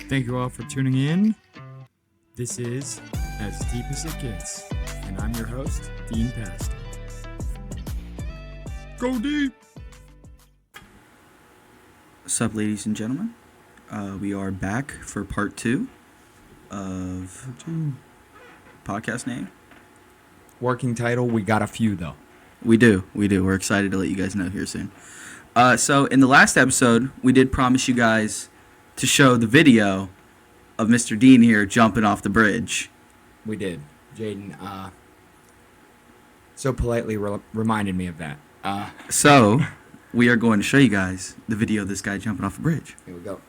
Thank you all for tuning in. This is As Deep as It Gets, and I'm your host, DPasz. Go deep! What's up, ladies and gentlemen? We are back for part 2 of podcast name. Working title, we got a few though. We do. We're excited to let you guys know here soon. So in the last episode, we did promise you guys to show the video of Mr. Dean here jumping off the bridge. We did. Jayden, so politely reminded me of that. So we are going to show you guys the video of this guy jumping off a bridge. Here we go.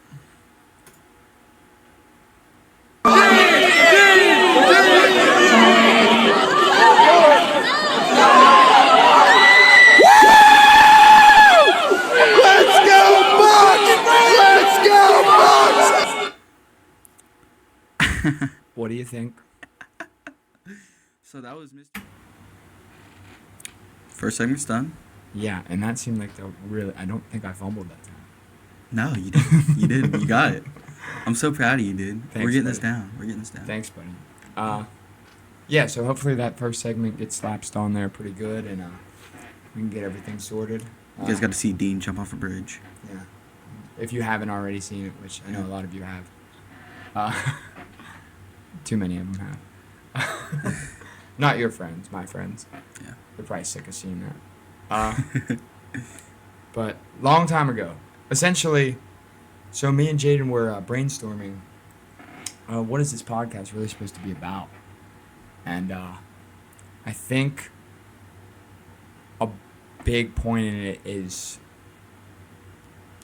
What do you think? So that was Mr. First segment's done. Yeah, and that seemed like I don't think I fumbled that time. No, you didn't. You did. You got it. I'm so proud of you, dude. Thanks, We're getting buddy. this down. Thanks, buddy. Yeah, so hopefully that first segment gets lapsed on there pretty good, and we can get everything sorted. You guys got to see Dean jump off a bridge. Yeah. If you haven't already seen it, which I know a lot of you have. Too many of them have. Not your friends, my friends. Yeah. They're probably sick of seeing that. But long time ago, essentially, so me and Jayden were brainstorming, what is this podcast really supposed to be about? And I think a big point in it is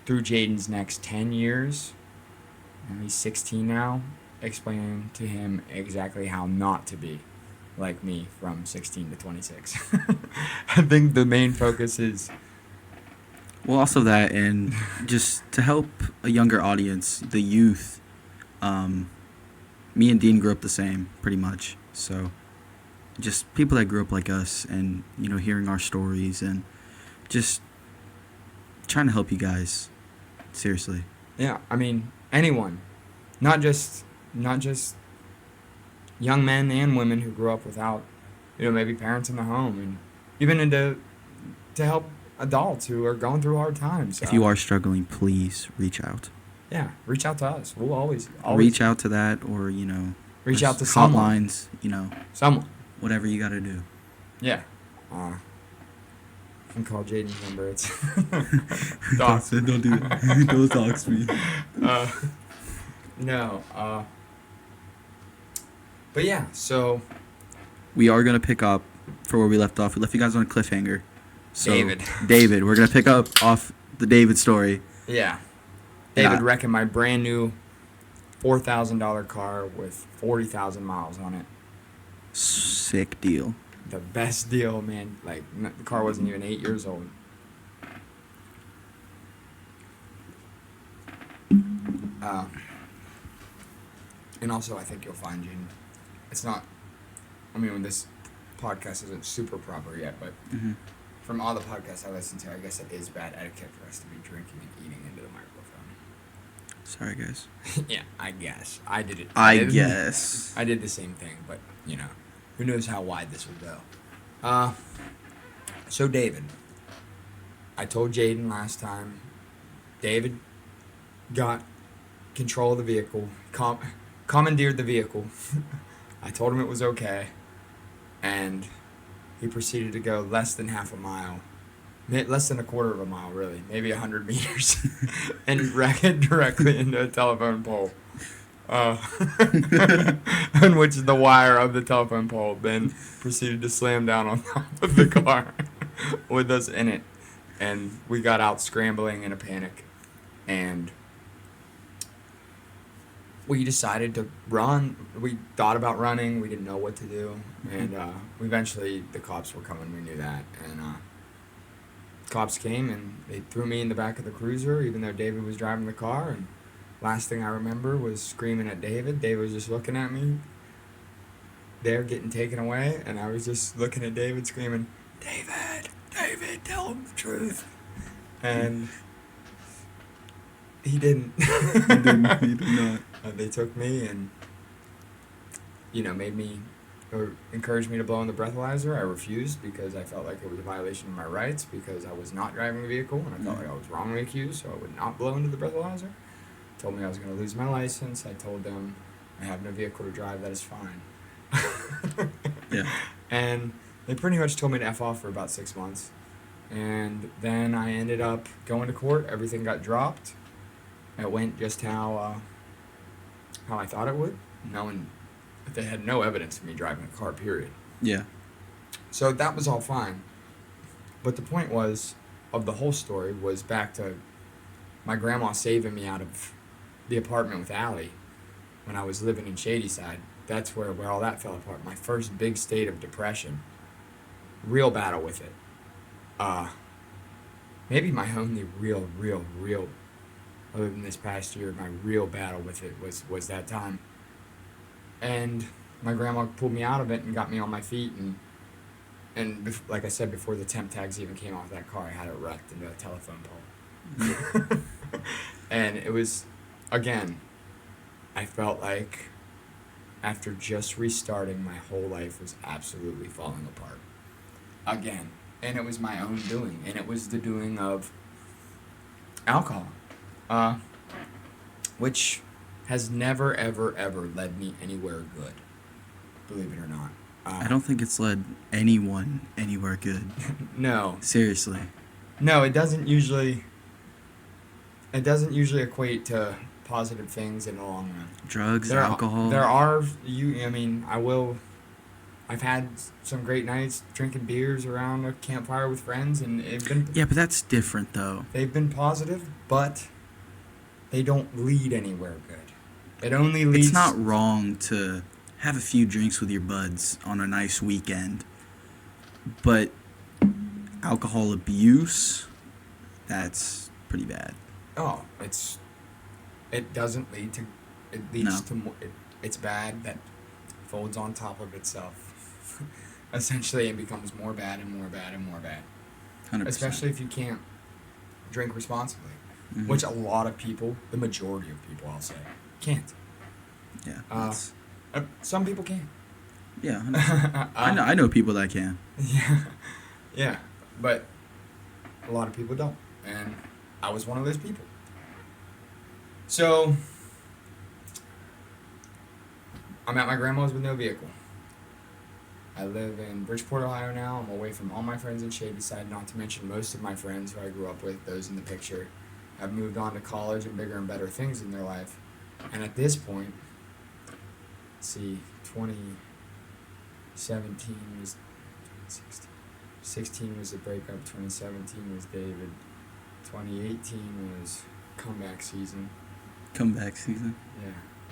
through Jayden's next 10 years, and he's 16 now, explaining to him exactly how not to be like me from 16 to 26. I think the main focus is... Well, also that, and just to help a younger audience, the youth, me and Dean grew up the same, pretty much. So just people that grew up like us and, you know, hearing our stories and just trying to help you guys, seriously. Yeah, I mean, anyone. Not just young men and women who grew up without, maybe parents in the home, and even to help adults who are going through hard times. If you are struggling, please reach out. Yeah, reach out to us. We'll always reach out to that, or reach out to someone. Hotlines, someone. Whatever you got to do. Yeah. You can call Jayden's number. It's Don't do that. Don't dox me. No. But yeah, so we are gonna pick up for where we left off. We left you guys on a cliffhanger. So, David, we're gonna pick up off the David story. Yeah. David wrecking my brand new $4,000 car with 40,000 miles on it. Sick deal. The best deal, man. Like, the car wasn't even 8 years old. And also, I think you'll find, Jayden, it's not, this podcast isn't super proper yet, but from all the podcasts I listen to, I guess it is bad etiquette for us to be drinking and eating into the microphone. Sorry, guys. Yeah, I guess. I did it. I guess. I did the same thing, but, who knows how wide this will go. So David, I told Jayden last time, David got control of the vehicle, commandeered the vehicle. I told him it was okay, and he proceeded to go less than half a mile, less than a quarter of a mile, really, maybe 100 meters, and wreck it directly into a telephone pole, on which the wire of the telephone pole then proceeded to slam down on top of the car with us in it, and we got out scrambling in a panic, and we decided to run. We thought about running. We didn't know what to do. And eventually the cops were coming. We knew that. And cops came and they threw me in the back of the cruiser, even though David was driving the car. And last thing I remember was screaming at David. David was just looking at me. They're getting taken away. And I was just looking at David screaming, David, tell him the truth. And he didn't. He did not. They took me and, made me or encouraged me to blow on the breathalyzer. I refused because I felt like it was a violation of my rights because I was not driving the vehicle and I felt like I was wrongly accused, so I would not blow into the breathalyzer. Told me I was going to lose my license. I told them I have no vehicle to drive. That is fine. Yeah. And they pretty much told me to F off for about 6 months. And then I ended up going to court. Everything got dropped. It went just how I thought it would, knowing that they had no evidence of me driving a car, period. Yeah. So that was all fine. But the point of the whole story was back to my grandma saving me out of the apartment with Allie when I was living in Shadyside. That's where all that fell apart. My first big state of depression. Real battle with it. Maybe my only real, other than this past year, my real battle with it was that time. And my grandma pulled me out of it and got me on my feet. And like I said before, the temp tags even came off that car. I had it wrecked into a telephone pole. And it was, again, I felt like after just restarting, my whole life was absolutely falling apart. Again. And it was my own doing. And it was the doing of alcohol. Which has never, ever, ever led me anywhere good. Believe it or not. I don't think it's led anyone anywhere good. No. Seriously. No, it doesn't usually equate to positive things in the long run. Drugs, alcohol. I've had some great nights drinking beers around a campfire with friends, and it's been... Yeah, but that's different, though. They've been positive, but they don't lead anywhere good. It only leads... It's not wrong to have a few drinks with your buds on a nice weekend, but alcohol abuse, that's pretty bad. Oh, it doesn't lead to... It leads to more... It's bad that folds on top of itself. Essentially, it becomes more bad and more bad and more bad. 100%. Especially if you can't drink responsibly, Mm-hmm. which a lot of people, the majority of people, I'll say, can't. Yeah. Some people can. Yeah. I know people that can. Yeah, but a lot of people don't, and I was one of those people. So I'm at my grandma's with no vehicle. I live in Bridgeport, Ohio now. I'm away from all my friends in Shadyside, not to mention most of my friends who I grew up with, those in the picture, have moved on to college and bigger and better things in their life. And at this point, 2017 was 16 was the breakup, 2017 was David, 2018 was comeback season. Comeback season?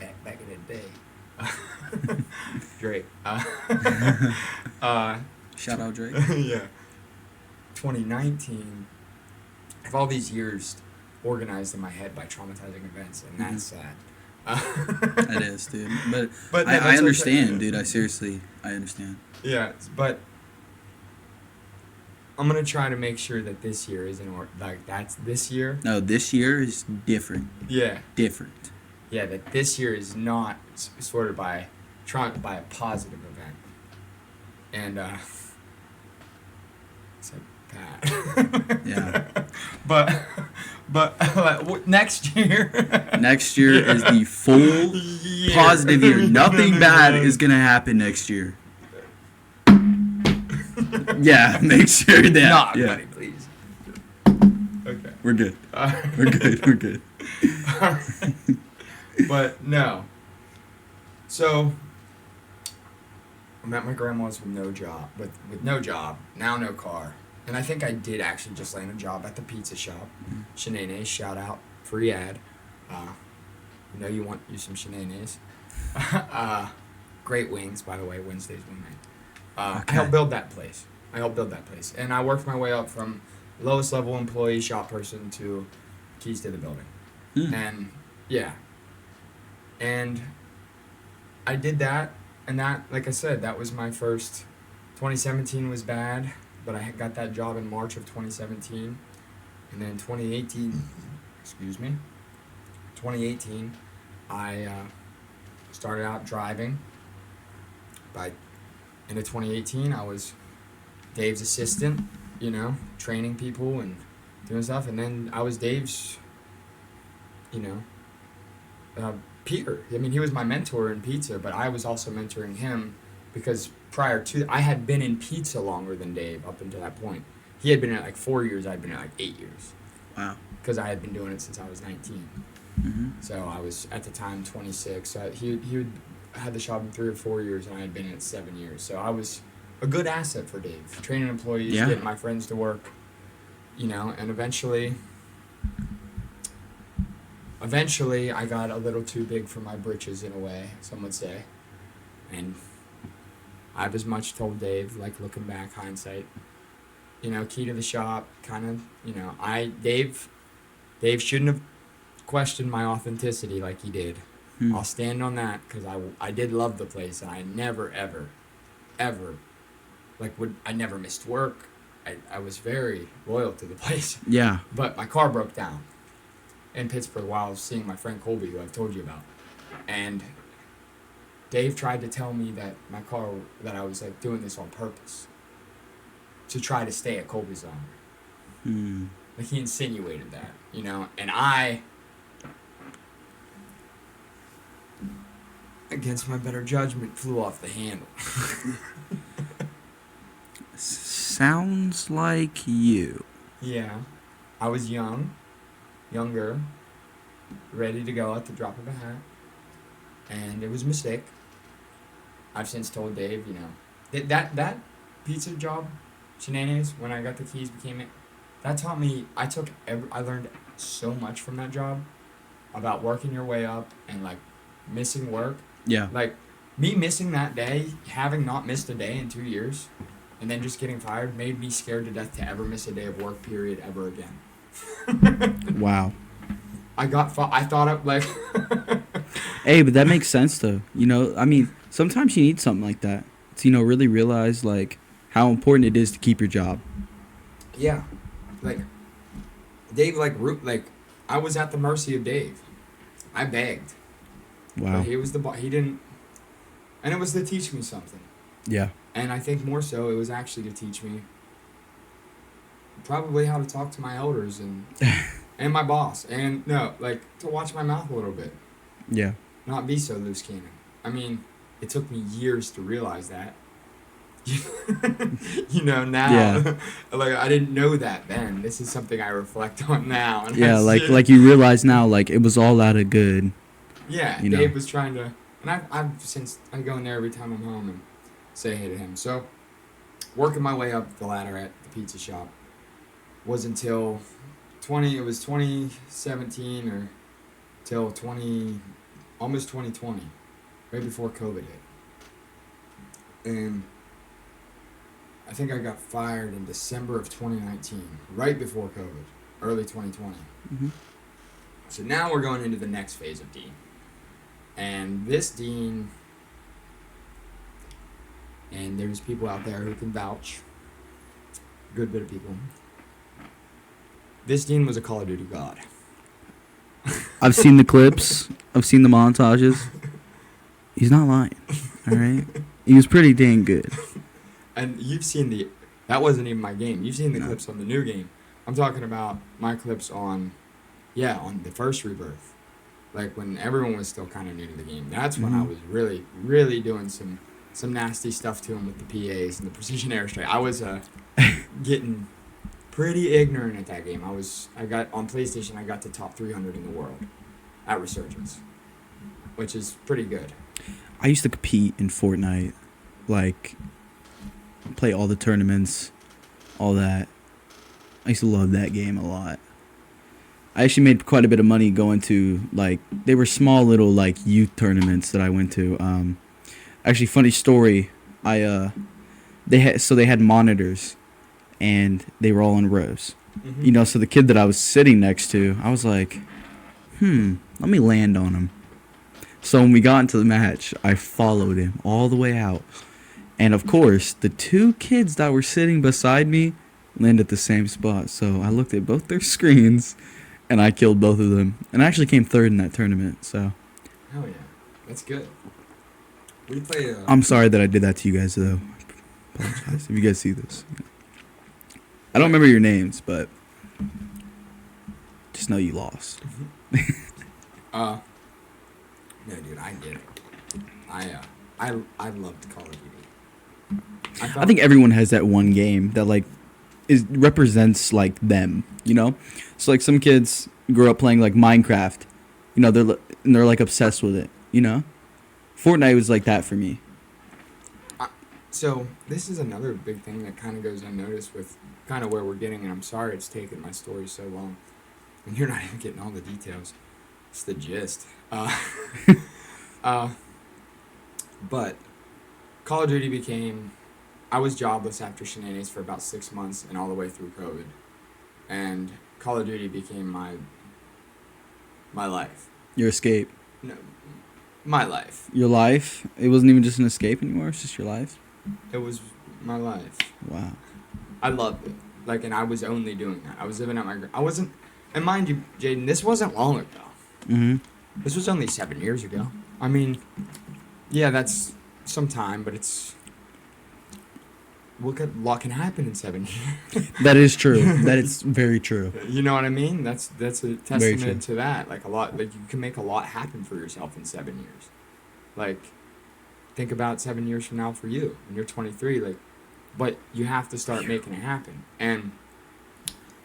Yeah, back in the day. Drake. Shout out Drake. Yeah. 2019. I have all these years organized in my head by traumatizing events, and that's sad. It is, dude. But I I understand, dude. I understand. Yeah, but I'm gonna try to make sure that this year isn't that's this year. No, this year is different. Yeah. Different. Yeah, that this year is not sorted by a positive event. And it's bad. Yeah. But next year. Next year is the full positive year. Nothing bad is gonna happen next year. Yeah, make sure that. Not, yeah. buddy, please. Okay. We're good. We're good. We're good. But no. So I'm at my grandma's with no job, now no car. And I think I did actually just land a job at the pizza shop. Shenanay's, shout out, free ad. You want you some Shenanay's. Great wings, by the way, Wednesday's wing night. Okay. I helped build that place. And I worked my way up from lowest level employee, shop person, to keys to the building. And yeah. And I did that, and that, like I said, that was my first. 2017 was bad, but I got that job in March of 2017. And then 2018, I started out driving. By end of 2018, I was Dave's assistant, training people and doing stuff. And then I was Dave's, you know, peer. I mean, he was my mentor in pizza, but I was also mentoring him because prior to I had been in pizza longer than Dave up until that point. He had been in it like 4 years. I'd been in it like 8 years. Wow. Because I had been doing it since I was 19. Mm-hmm. So I was at the time 26. So he had the shop in 3 or 4 years, and I had been in it 7 years. So I was a good asset for Dave, training employees, Yeah. getting my friends to work, and eventually I got a little too big for my britches in a way, some would say. And I've as much told Dave, like looking back, hindsight, key to the shop, kind of, Dave shouldn't have questioned my authenticity like he did. Hmm. I'll stand on that because I did love the place, and I never, ever, ever, I never missed work. I was very loyal to the place. Yeah. But my car broke down in Pittsburgh while I was seeing my friend Colby, who I've told you about. And Dave tried to tell me that that I was like doing this on purpose to try to stay at Colby's longer. Hmm. Like he insinuated that, and I, against my better judgment, flew off the handle. Sounds like you. Yeah. I was younger, ready to go at the drop of a hat, and it was a mistake. I've since told Dave, that pizza job, shenanigans, when I got the keys, that taught me, I learned so much from that job about working your way up and, missing work. Yeah. Me missing that day, having not missed a day in 2 years, and then just getting fired made me scared to death to ever miss a day of work, period, ever again. Wow. I thought of, Hey, but that makes sense, though. I mean, sometimes you need something like that to, really realize, how important it is to keep your job. Yeah. Dave, I was at the mercy of Dave. I begged. Wow. But he was he didn't, and it was to teach me something. Yeah. And I think more so it was actually to teach me probably how to talk to my elders and my boss. And to watch my mouth a little bit. Yeah. Not be so loose cannon. I mean, it took me years to realize that. Now, Yeah. I didn't know that then. This is something I reflect on now. And Yeah, like you realize now, it was all out of good. Yeah, Dave was trying to, and I go in there every time I'm home and say hey to him. So, working my way up the ladder at the pizza shop was until 2017 or till almost 2020, right before COVID hit. And I think I got fired in December of 2019, right before COVID, early 2020. Mm-hmm. So now we're going into the next phase of Dean. And this Dean, and there's people out there who can vouch, good bit of people. This Dean was a Call of Duty god. I've seen the clips. I've seen the montages. He's not lying. All right? He was pretty dang good. And you've seen that wasn't even my game. You've seen the clips on the new game. I'm talking about my clips on the first Rebirth. When everyone was still kind of new to the game. That's when I was really, really doing some nasty stuff to him with the PAs and the precision airstrike. I was getting pretty ignorant at that game. I got on PlayStation, I got to top 300 in the world at Resurgence, which is pretty good. I used to compete in Fortnite, play all the tournaments, all that. I used to love that game a lot. I actually made quite a bit of money going to, they were small little, youth tournaments that I went to. Actually, funny story, they had monitors, and they were all in rows. Mm-hmm. So the kid that I was sitting next to, I was like, let me land on him. So when we got into the match, I followed him all the way out. And of course, the two kids that were sitting beside me landed at the same spot. So I looked at both their screens, and I killed both of them. And I actually came third in that tournament. So Hell yeah. That's good. We play. I'm sorry that I did that to you guys, though. I apologize if you guys see this. I don't remember your names, but just know you lost. No, dude, I get it. I loved Call of Duty. I think everyone has that one game that like represents like them, you know. So like some kids grow up playing like Minecraft, you know, they're like obsessed with it, you know. Fortnite was like that for me. So this is another big thing that kind of goes unnoticed with kind of where we're getting, and I'm sorry it's taken my story so long, and you're not even getting all the details. It's the gist. But Call of Duty became. I was jobless after Shenanigans for about 6 months and all the way through COVID, and Call of Duty became my life. Your escape. No, my life. Your life. It wasn't even just an escape anymore. It's just your life. It was my life. Wow. I loved it. Like, and I was only doing that. I was living at I wasn't. And mind you, Jayden, this wasn't long ago. Mhm. This was only 7 years ago. I mean, yeah, that's some time, but it's. Look at what can happen in 7 years. That is true. That is very true. You know what I mean? That's a Very testament true. to that. Like a lot, like you can make a lot happen for yourself in 7 years. Like, think about 7 years from now for you, when you're 23. Like, but you have to start making it happen. And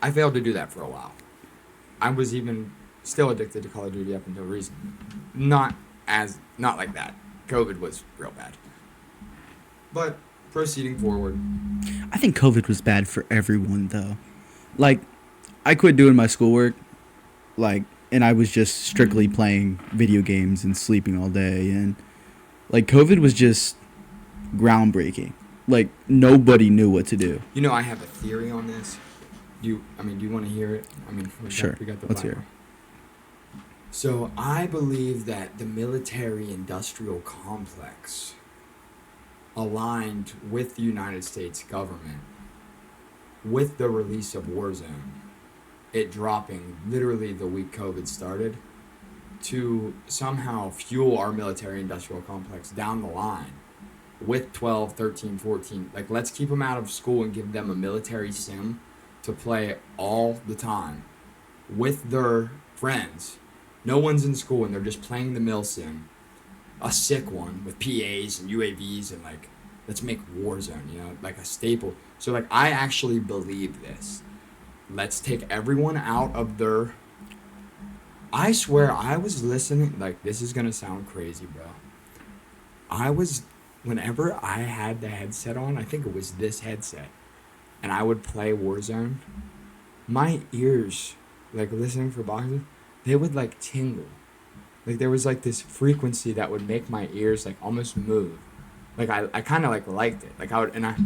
I failed to do that for a while. I was even still addicted to Call of Duty up until recently. Not like that. COVID was real bad. But proceeding forward. I think COVID was bad for everyone though. Like, I quit doing my schoolwork, like, and I was just strictly playing video games and sleeping all day, and like COVID was just groundbreaking. Like nobody knew what to do. You know, I have a theory on this. Do you want to hear it? I mean, Sure. We got the Let's hear Bible. So I believe that the military-industrial complex aligned with the United States government with the release of Warzone, it dropping literally the week COVID started, to somehow fuel our military-industrial complex down the line with 12, 13, 14. Like, let's keep them out of school and give them a military sim to play all the time with their friends. No one's in school and they're just playing the mil sim, a sick one with PAs and UAVs, and like, let's make Warzone, you know, like a staple. So like, I actually believe this. Let's take everyone out of their. I swear, I was listening. Like, this is gonna sound crazy, bro. Whenever I had the headset on, I think it was this headset, and I would play Warzone, my ears, like listening for boxes, they would like tingle. Like, there was like this frequency that would make my ears like almost move. Like, I kind of like liked it. Like, and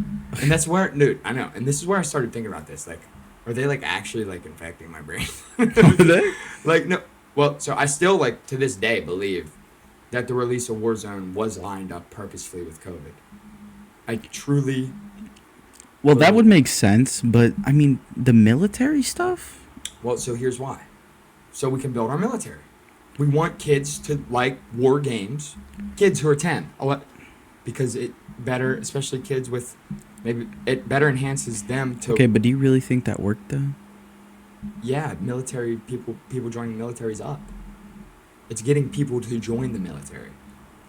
that's where, dude, I know. And this is where I started thinking about this. Like, are they like actually like infecting my brain? Are they? Like, no. Well, so I still like to this day believe that the release of Warzone was lined up purposefully with COVID. I truly. Well, that would make sense, but I mean, the military stuff? Well, so here's why. So we can build our military. We want kids to like war games. Kids who are 10. Because it better, especially kids with, maybe it better enhances them to. Okay, but do you really think that worked though? Yeah, military people joining the military is up. It's getting people to join the military.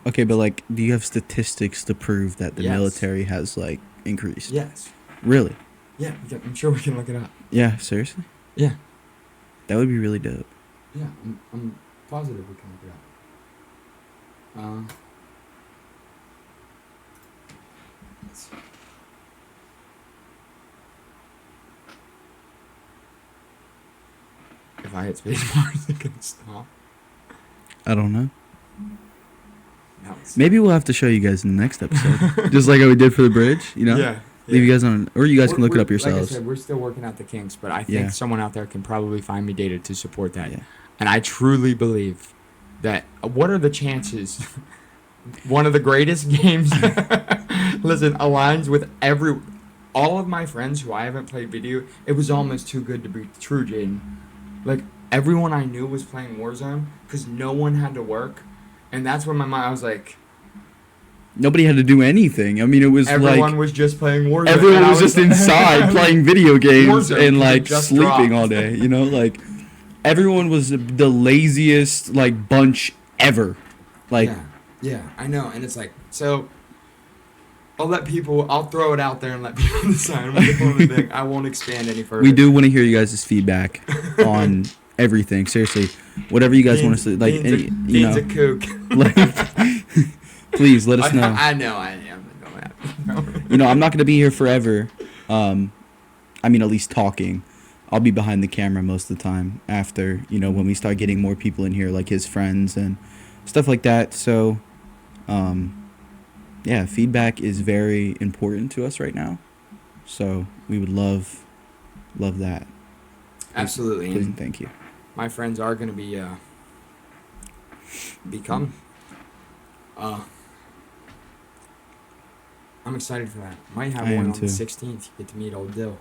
Okay, but like, do you have statistics to prove that the Yes. military has like increased? Yes. Really? Yeah, I'm sure we can look it up. Yeah, seriously? Yeah. That would be really dope. Yeah, I'm positive we can look it up. Let's see. If I hit spacebar, is it gonna stop? I don't know. No, it's Maybe we'll have to show you guys in the next episode. Just like how we did for the bridge, you know? Yeah. Leave you guys on, or you guys can look it up Like I yourselves. said, we're still working out the kinks, but I think Yeah. someone out there can probably find me data to support that. Yeah. And I truly believe that. What are the chances? One of the greatest games, listen, aligns with all of my friends who I haven't played video. It was almost too good to be true, Jayden. Like, everyone I knew was playing Warzone because no one had to work, And that's when I was like, Nobody had to do anything. I mean, it was everyone was just playing Warzone. everyone was just inside playing video games Warzone, and like just sleeping dropped. all day. You know, like everyone was the laziest like bunch ever. Like, yeah, I know. And it's like, so I'll throw it out there and let people decide what they want to think. I won't expand any further. we do want to hear you guys' feedback on everything. Seriously, whatever you guys want to say, like, any, you know, Dean's a kook. like, please let us know. I know I am. You know, I'm not gonna be here forever. I mean, at least talking. I'll be behind the camera most of the time after, you know, when we start getting more people in here, like his friends and stuff like that. So, yeah, feedback is very important to us right now. So we would love that. Absolutely. Please And and thank you. my friends are going to be coming. I'm excited for that. Might have I one am on too. the 16th. Get to meet old Dill.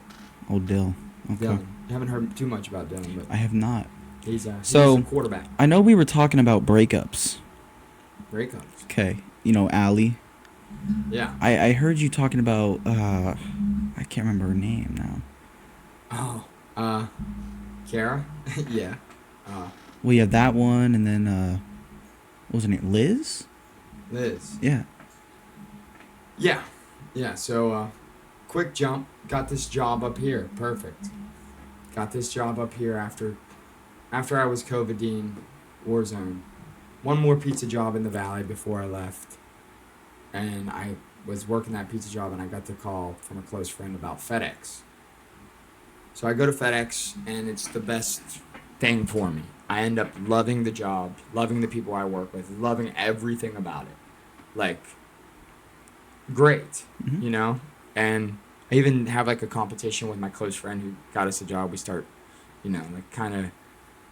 Old Dill. Okay. Dylan. You haven't heard too much about Dylan, but I have not. he's So- a quarterback. I know we were talking about breakups. Breakups. Okay. You know, Allie. Yeah. I heard you talking about, I can't remember her name now. Oh. Kara? Yeah. Well, you have that one, and then, what was her name? Liz? Liz. Yeah. Yeah. Yeah, so, quick jump. Got this job up here. Perfect. Got this job up here after I was COVID Dean, Warzone. One more pizza job in the Valley before I left. And I was working that pizza job and I got the call from a close friend about FedEx. So I go to FedEx and it's the best thing for me. I end up loving the job, loving the people I work with, loving everything about it. Like, great, Mhm. you know? And I even have like a competition with my close friend who got us a job. We start, you know, like kind of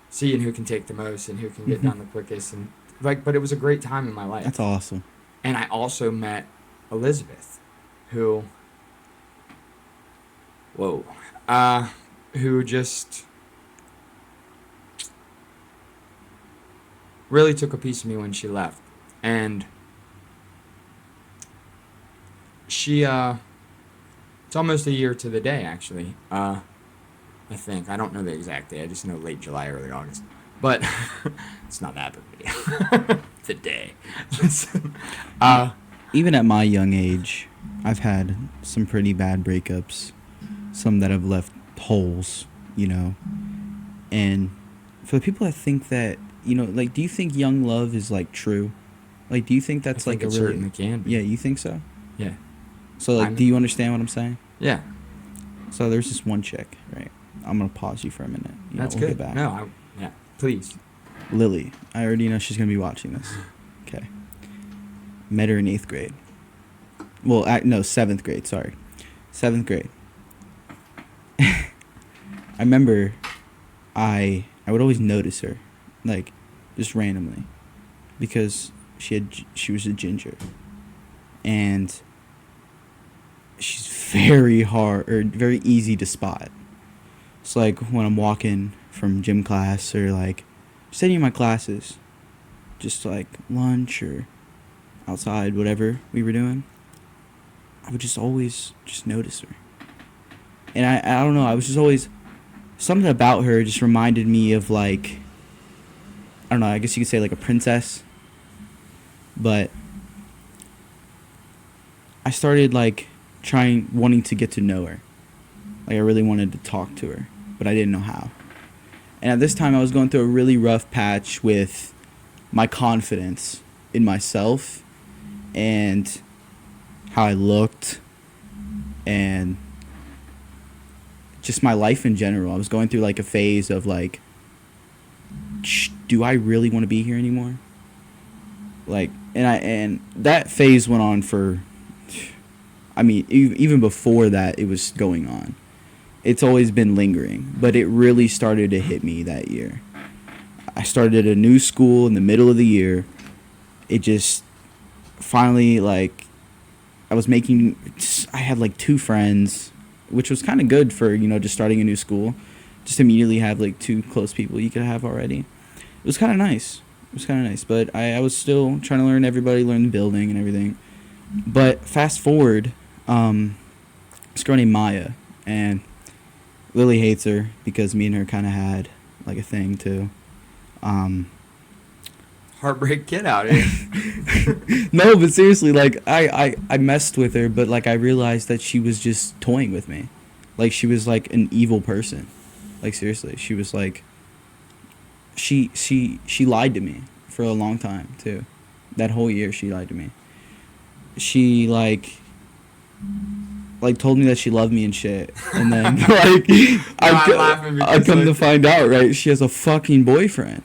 seeing who can take the most and who can get Mhm. done the quickest. And like, but it was a great time in my life. That's awesome. And I also met Elizabeth, who just really took a piece of me when she left. And she, it's almost a year to the day, actually. I think. I don't know the exact day. I just know late July, early August. But it's not that big a deal. The day. Listen. Even at my young age, I've had some pretty bad breakups. Some that have left holes, you know. And for the people that think that, you know, like, do you think young love is, like, true? Like, do you think that's, I think like, it a really... certainly can be. Yeah, you think so? Yeah. So, like, do you understand what I'm saying? Yeah. So, there's this one chick, right? I'm going to pause you for a minute. You know, That's we'll good. Get back. No, yeah. Please. Lily. I already know she's going to be watching this. Okay. Met her in 8th grade. Well, no, 7th grade, sorry. 7th grade. I remember I would always notice her, like, just randomly, because she was a ginger, and she's very easy to spot. It's like when I'm walking from gym class or like just any of my classes, just like lunch or outside, whatever we were doing, I would just always just notice her. And I don't know, I was just always, something about her just reminded me of, like, I don't know, I guess you could say like a princess. But I started like wanting to get to know her. Like, I really wanted to talk to her, but I didn't know how. And at this time I was going through a really rough patch with my confidence in myself and how I looked and just my life in general. I was going through like a phase of like, do I really want to be here anymore? Like, and that phase went on for, I mean, even before that, it was going on. It's always been lingering, but it really started to hit me that year. I started at a new school in the middle of the year. It just finally, like, I had like 2 friends, which was kind of good for, you know, just starting a new school. Just immediately have like 2 close people you could have already. It was kind of nice. It was kind of nice, but I was still trying to learn everybody, learn the building and everything. But fast forward, this girl named Maya, and Lily hates her because me and her kind of had like a thing too. Heartbreak kid out here. No, but seriously, like I messed with her, but like I realized that she was just toying with me, like she was like an evil person, like seriously, she was like, she lied to me for a long time too, that whole year she lied to me. She like told me that she loved me and shit, and then like I'm laughing I because, come to like, find out, right, she has a fucking boyfriend.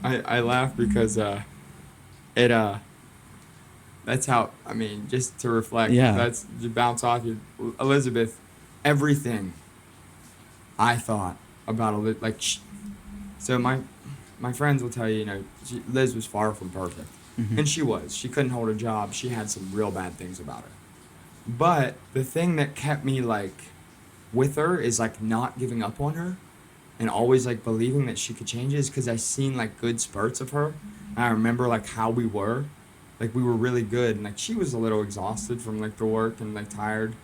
I laugh because that's how, I mean, just to reflect, Yeah. that's to bounce off you, Elizabeth, everything I thought about Elizabeth, like, so my friends will tell you, you know, Liz was far from perfect. Mhm. And she was. She couldn't hold a job. She had some real bad things about her. But the thing that kept me, like, with her is, like, not giving up on her and always, like, believing that she could change is because I seen, like, good spurts of her. And I remember, like, how we were. Like, we were really good. And, like, she was a little exhausted from, like, the work and, like, tired.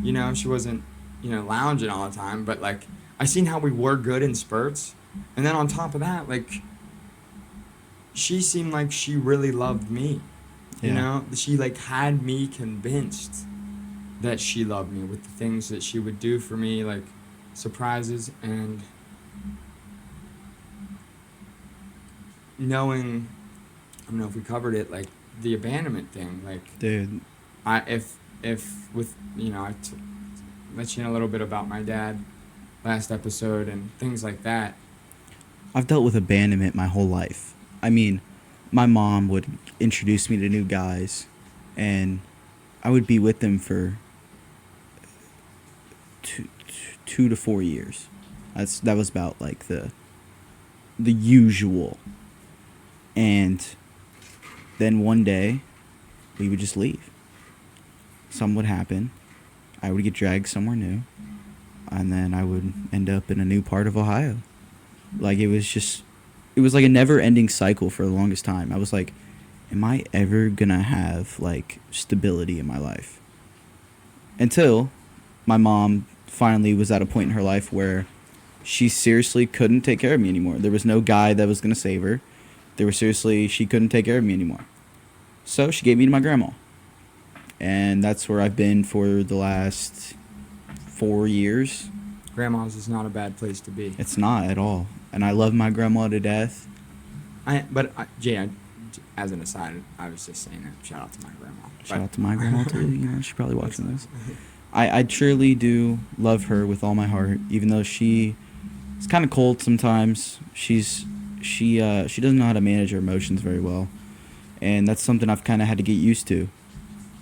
You know, she wasn't, you know, lounging all the time. But, like, I seen how we were good in spurts. And then on top of that, like, she seemed like she really loved me. You Yeah. know? She, like, had me convinced that she loved me with the things that she would do for me, like surprises and knowing, I don't know if we covered it, like the abandonment thing. Like, Dude, if with, you know, let you know a little bit about my dad last episode and things like that. I've dealt with abandonment my whole life. I mean, my mom would introduce me to new guys, and I would be with them for 2 to 4 years. That was about like the usual. And then one day, we would just leave. Something would happen. I would get dragged somewhere new, and then I would end up in a new part of Ohio. Like, it was like a never-ending cycle for the longest time. I was like, am I ever gonna have like stability in my life? Until my mom finally was at a point in her life where she seriously couldn't take care of me anymore. There was no guy that was gonna save her. She couldn't take care of me anymore. So she gave me to my grandma. And that's where I've been for the last 4 years. Grandma's is not a bad place to be. It's not at all. And I love my grandma to death. Jay, as an aside, I was just saying that. Shout out to my grandma. Shout out to my grandma too. You know, she's probably watching this. I truly do love her with all my heart, even though she is kind of cold sometimes. She doesn't know how to manage her emotions very well, and that's something I've kind of had to get used to.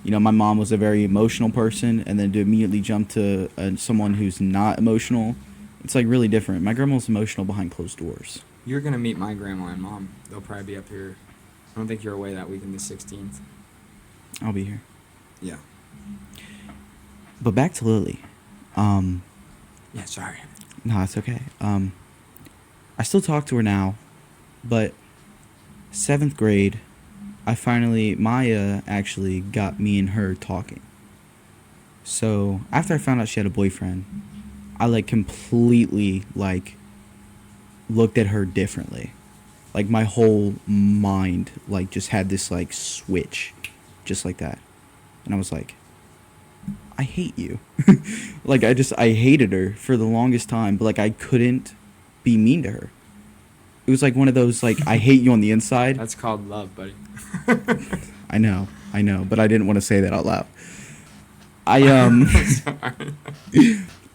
You know, my mom was a very emotional person, and then to immediately jump to someone who's not emotional, it's like really different. My grandma's emotional behind closed doors. You're gonna meet my grandma and mom. They'll probably be up here. I don't think you're away that weekend, the 16th. I'll be here. Yeah. But back to Lily. Yeah, sorry. No, it's okay. I still talk to her now, but 7th grade, Maya actually got me and her talking. So after I found out she had a boyfriend, I like completely like looked at her differently. Like my whole mind like just had this like switch, just like that. And I was like, I hate you. Like I hated her for the longest time, but like I couldn't be mean to her. It was like one of those like I hate you on the inside. That's called love, buddy. I know, but I didn't want to say that out loud.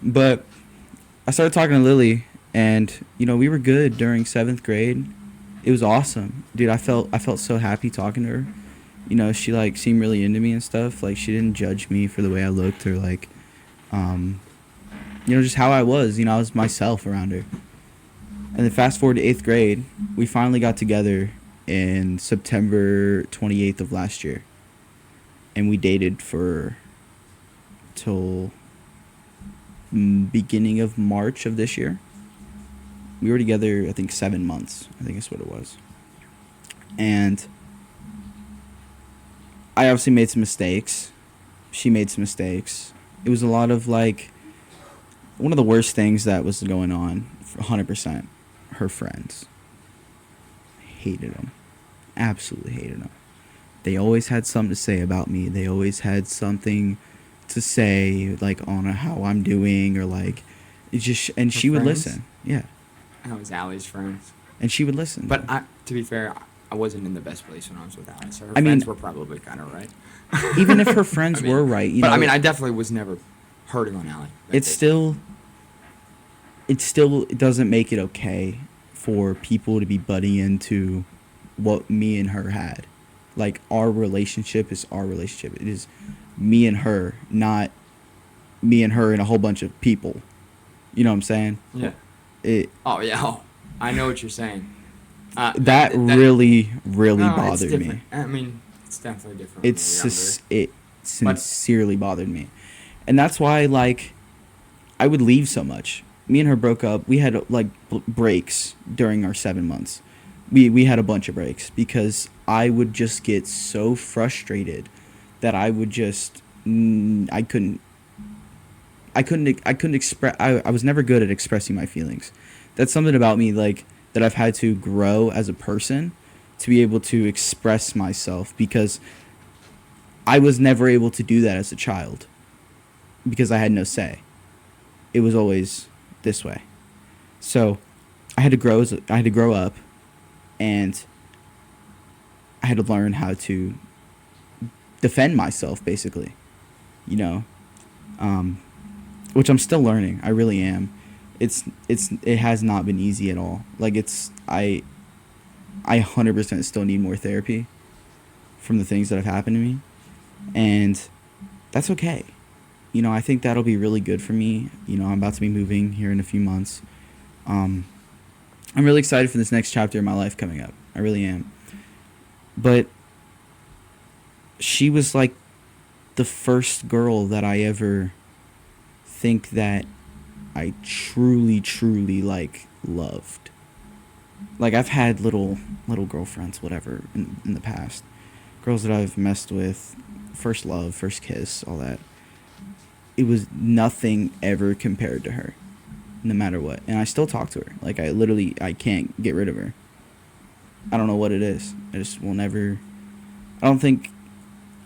But I started talking to Lily, and you know, we were good during 7th grade. It was awesome, dude. I felt so happy talking to her. You know, she like seemed really into me and stuff. Like she didn't judge me for the way I looked or like, you know, just how I was. You know, I was myself around her. And then fast forward to 8th grade, we finally got together in September 28th of last year. And we dated for till beginning of March of this year. We were together, I think, 7 months. I think that's what it was. And I obviously made some mistakes. She made some mistakes. It was a lot of like, one of the worst things that was going on, 100%, her friends. Hated them. Absolutely hated them. They always had something to say about me. They always had something to say, like, on how I'm doing, or like, it just, and she would listen. Yeah. I was Allie's friends. And she would listen. But to be fair, I wasn't in the best place when I was with Allie, so her friends were probably kind of right. Even if her friends were right, you know. But I mean, I definitely was never hurting on Allie. It still doesn't make it okay for people to be butting into what me and her had. Like, our relationship is our relationship. It is me and her, not me and her and a whole bunch of people. You know what I'm saying? Yeah. I know what you're saying. That really no, bothered me. I mean, it's definitely different. It sincerely bothered me. And that's why, like, I would leave so much. Me and her broke up. We had, like, breaks during our 7 months. We had a bunch of breaks because I would just get so frustrated that I would just I couldn't express. I was never good at expressing my feelings. That's something about me, like, that I've had to grow as a person to be able to express myself, because I was never able to do that as a child because I had no say. It was always this way. So I had to grow up, and I had to learn how to defend myself, basically, you know, which I'm still learning. I really am. It has not been easy at all. Like, I 100% still need more therapy from the things that have happened to me, and that's okay. You know, I think that'll be really good for me. You know, I'm about to be moving here in a few months. I'm really excited for this next chapter of my life coming up. I really am. But she was like the first girl that I ever think that I truly like loved. Like, I've had little girlfriends, whatever, in the past. Girls that I've messed with, first love, first kiss, all that. It was nothing ever compared to her, no matter what. And I still talk to her. Like, I can't get rid of her. I don't know what it is. I just will never, I don't think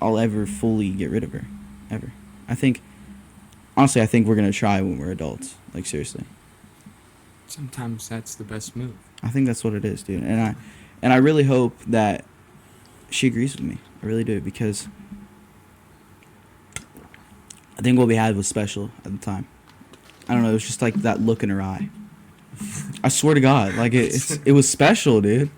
I'll ever fully get rid of her, ever. Honestly, I think we're going to try when we're adults. Like, seriously. Sometimes that's the best move. I think that's what it is, dude. And I really hope that she agrees with me. I really do, because I think what we had was special at the time. I don't know, it was just like that look in her eye. I swear to God, like, it was special, dude.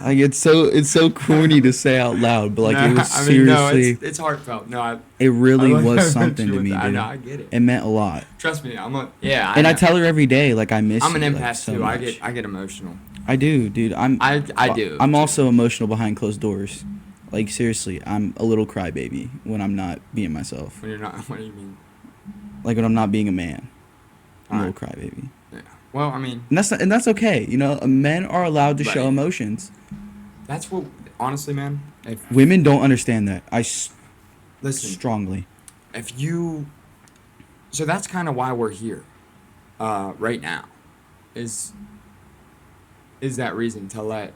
Like, it's so corny to say out loud, but like, it was seriously. It's heartfelt. No, it really was something to me, dude. I know, I get it. It meant a lot. Trust me, I tell her every day, like, I miss. I'm an you, empath like, so too. much. I get emotional. I do, dude. I do. I'm also emotional behind closed doors. Like, seriously, I'm a little crybaby when I'm not being myself. When you're not, what do you mean? Like, when I'm not being a man, I'm a Alright. little crybaby. Yeah. Well, I mean, And that's okay. You know, men are allowed to show emotions. That's what, honestly, man. If Women don't understand that. listen, strongly. So that's kind of why we're here, right now, is that reason to let,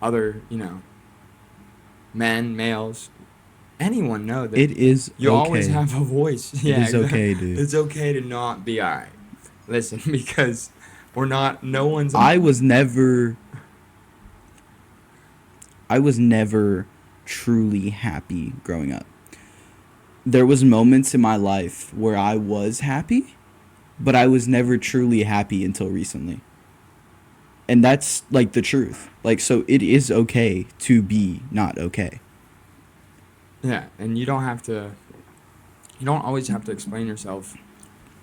other, men, males, anyone know that It is you okay. always have a voice. Yeah, It is okay, dude. It's okay to not be alright. Listen, because no one's. I was never truly happy growing up. There was moments in my life where I was happy, but I was never truly happy until recently. And that's, like, the truth. Like, so it is okay to be not okay. Yeah, and you don't always have to explain yourself,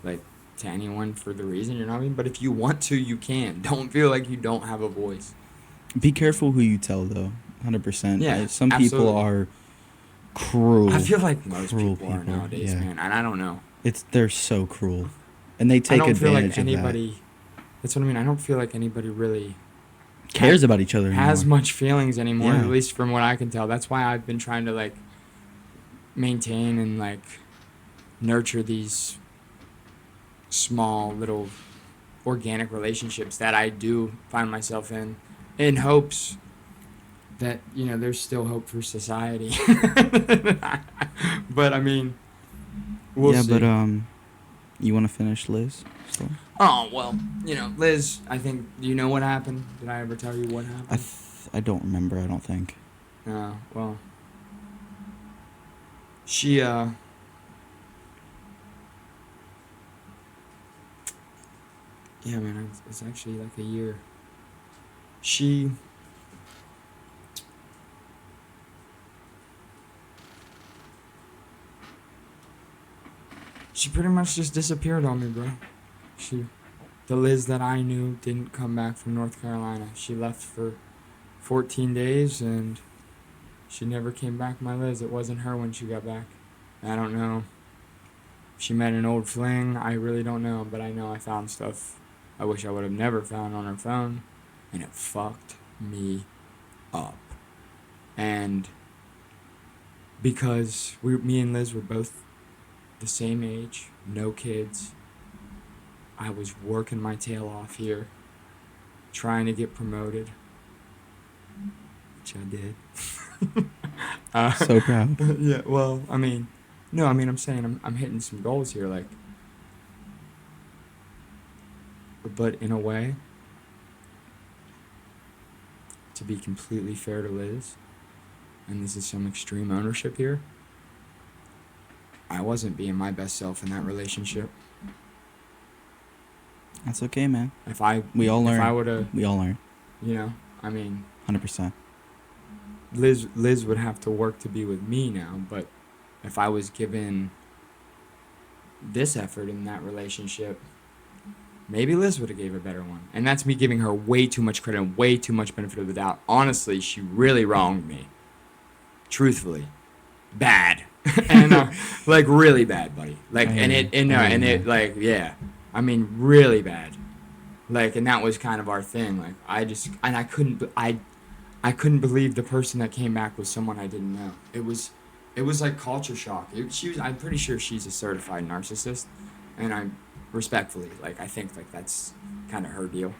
like, to anyone for the reason you're not being, but if you want to, you can. Don't feel like you don't have a voice. Be careful who you tell, though. 100%. Yeah, Some people absolutely. are cruel. I feel like most Cruel people are people, nowadays, yeah. man, and I don't know. They're so cruel. And they take I don't feel like advantage of anybody. That's what I mean. I don't feel like anybody really cares about each other anymore. Has much feelings anymore, Yeah. at least from what I can tell. That's why I've been trying to like maintain and like nurture these small little organic relationships that I do find myself in hopes that, you know, there's still hope for society. But I mean, we'll see. But you want to finish Liz story? Oh, well, you know, Liz, I think, do you know what happened? Did I ever tell you what happened? I don't remember. I don't think. Well, she, yeah, man, it's actually like a year. She pretty much just disappeared on me, bro. The Liz that I knew didn't come back from North Carolina. She left for 14 days and she never came back, my Liz. It wasn't her when she got back. I don't know. She met an old fling. I really don't know, but I know I found stuff I wish I would have never found on her phone, and it fucked me up. And because me and Liz were both the same age, no kids, I was working my tail off here, trying to get promoted, which I did. So proud. Yeah, well, I mean, no, I mean, I'm saying I'm hitting some goals here, like, but in a way, to be completely fair to Liz, and this is some extreme ownership here, I wasn't being my best self in that relationship. That's okay, man. We all learn. If I would've, we all learn. You know, I mean, 100%. Liz would have to work to be with me now, but if I was given this effort in that relationship, maybe Liz would have gave a better one. And that's me giving her way too much credit and way too much benefit of the doubt. Honestly, she really wronged me. Truthfully. Bad. And like really bad, buddy. Like yeah. I mean really bad. Like, and that was kind of our thing. Like I couldn't believe the person that came back was someone I didn't know. It was like culture shock. I'm pretty sure she's a certified narcissist, and I'm respectfully, like, I think like that's kind of her deal.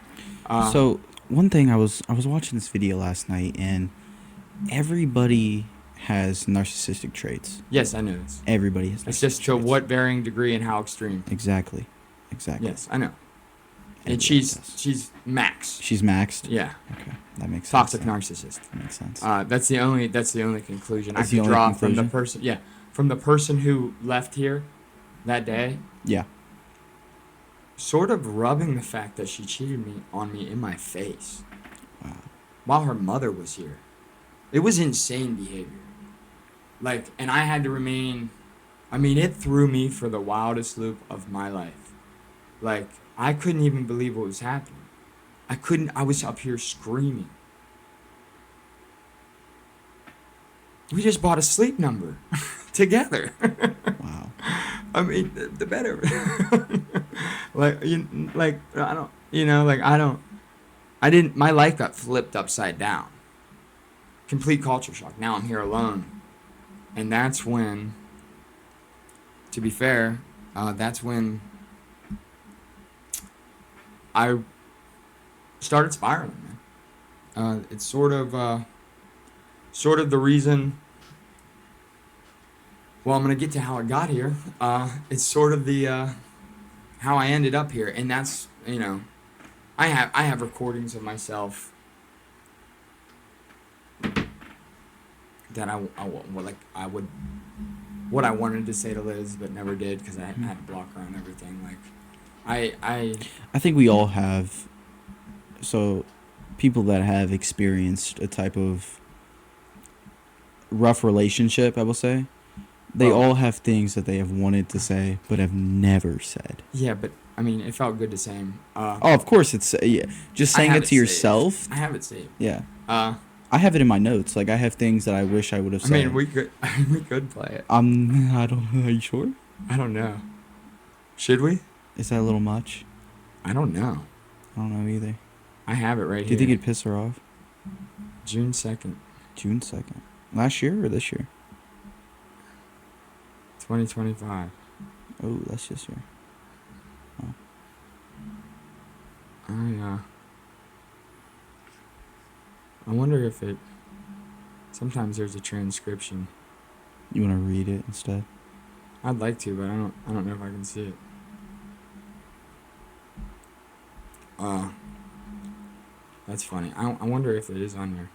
So one thing, I was watching this video last night, and everybody has narcissistic traits. Yes, I know this. Everybody has. It's just to what varying degree and how extreme. Exactly. Yes, I know. And Everybody she's does. max. She's maxed. Yeah. Okay, that makes sense. Toxic narcissist. That makes sense. That's the only conclusion I That's the could only draw conclusion? from the person. Yeah, from the person who left here that day. Yeah. Sort of rubbing the fact that she cheated on me in my face. Wow. While her mother was here. It was insane behavior. Like, and I had to remain. I mean, it threw me for the wildest loop of my life. Like, I couldn't even believe what was happening. I was up here screaming. We just bought a sleep number together. Wow. I mean, the better. My life got flipped upside down. Complete culture shock. Now I'm here alone. And that's when, to be fair, that's when I started spiraling, man. It's sort of the reason. Well, I'm gonna get to how I got here. It's sort of the how I ended up here, and that's, you know, I have recordings of myself that what I wanted to say to Liz but never did because I had to block her on everything. Like, I think we all have. So, people that have experienced a type of rough relationship, I will say, they all have things that they have wanted to say but have never said. Yeah, but I mean, it felt good to say them. Of course, it's just saying it to yourself. I have it saved. Yeah. I have it in my notes. Like, I have things that I wish I would have said. I mean, we could play it. I don't know. Are you sure? I don't know. Should we? Is that a little much? I don't know. I don't know either. I have it right Do you here. think it'd piss her off? June 2nd, June 2nd. Last year or this year? 2025. Oh, that's this year. Oh. I wonder if it. Sometimes there's a transcription. You want to read it instead? I'd like to, but I don't know if I can see it. That's funny. I wonder if it is on there.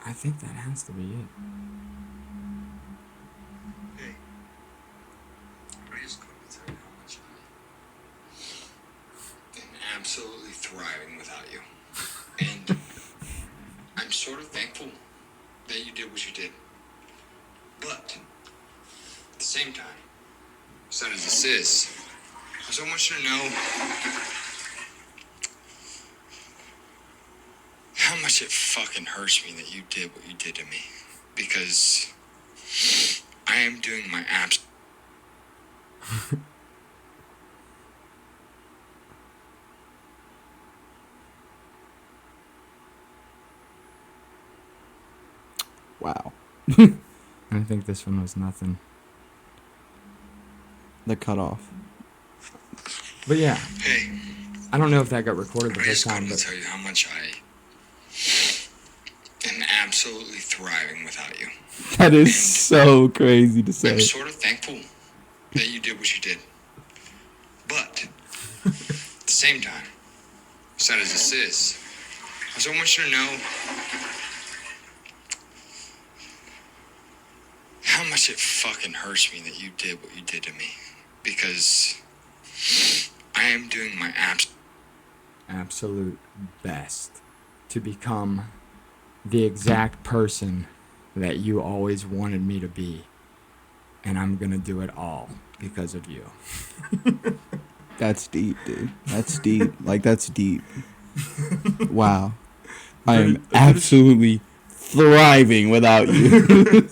I think that has to be it. Hey, I just couldn't tell you how much I am absolutely thriving without you. And I'm sort of thankful that you did what you did. But at the same time, sad as this is, I just want you to know how much it fucking hurts me that you did what you did to me. Because I am doing my Wow. I think this one was nothing. The cutoff. But yeah, Hey, I don't know if that got recorded the I first just time, wanted to but tell you how much I am absolutely thriving without you. That is so crazy to I'm say. sort of thankful that you did what you did. But at the same time, sad as this is, I just want you to know how much it fucking hurts me that you did what you did to me. Because I am doing my absolute best to become the exact person that you always wanted me to be. And I'm gonna do it all because of you. That's deep, dude. That's deep. Like, that's deep. Wow. I am absolutely thriving without you.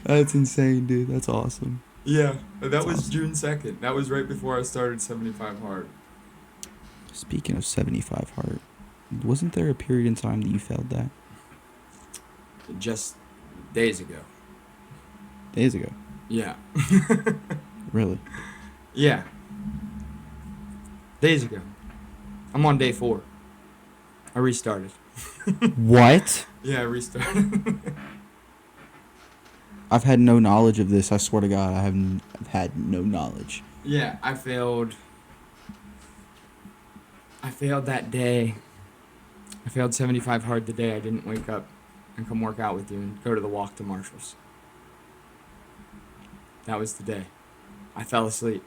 That's insane, dude. That's awesome. Yeah, that was awesome. June 2nd. That was right before I started 75 Hard. Speaking of 75 Hard, wasn't there a period in time that you failed that? Just days ago. Days ago. Yeah. Really? Yeah. Days ago. I'm on day 4. I restarted. What? Yeah, I restarted. I've had no knowledge of this. I swear to God, I've had no knowledge. Yeah, I failed that day. I failed 75 Hard the day I didn't wake up and come work out with you and go to the walk to Marshall's. That was the day. I fell asleep.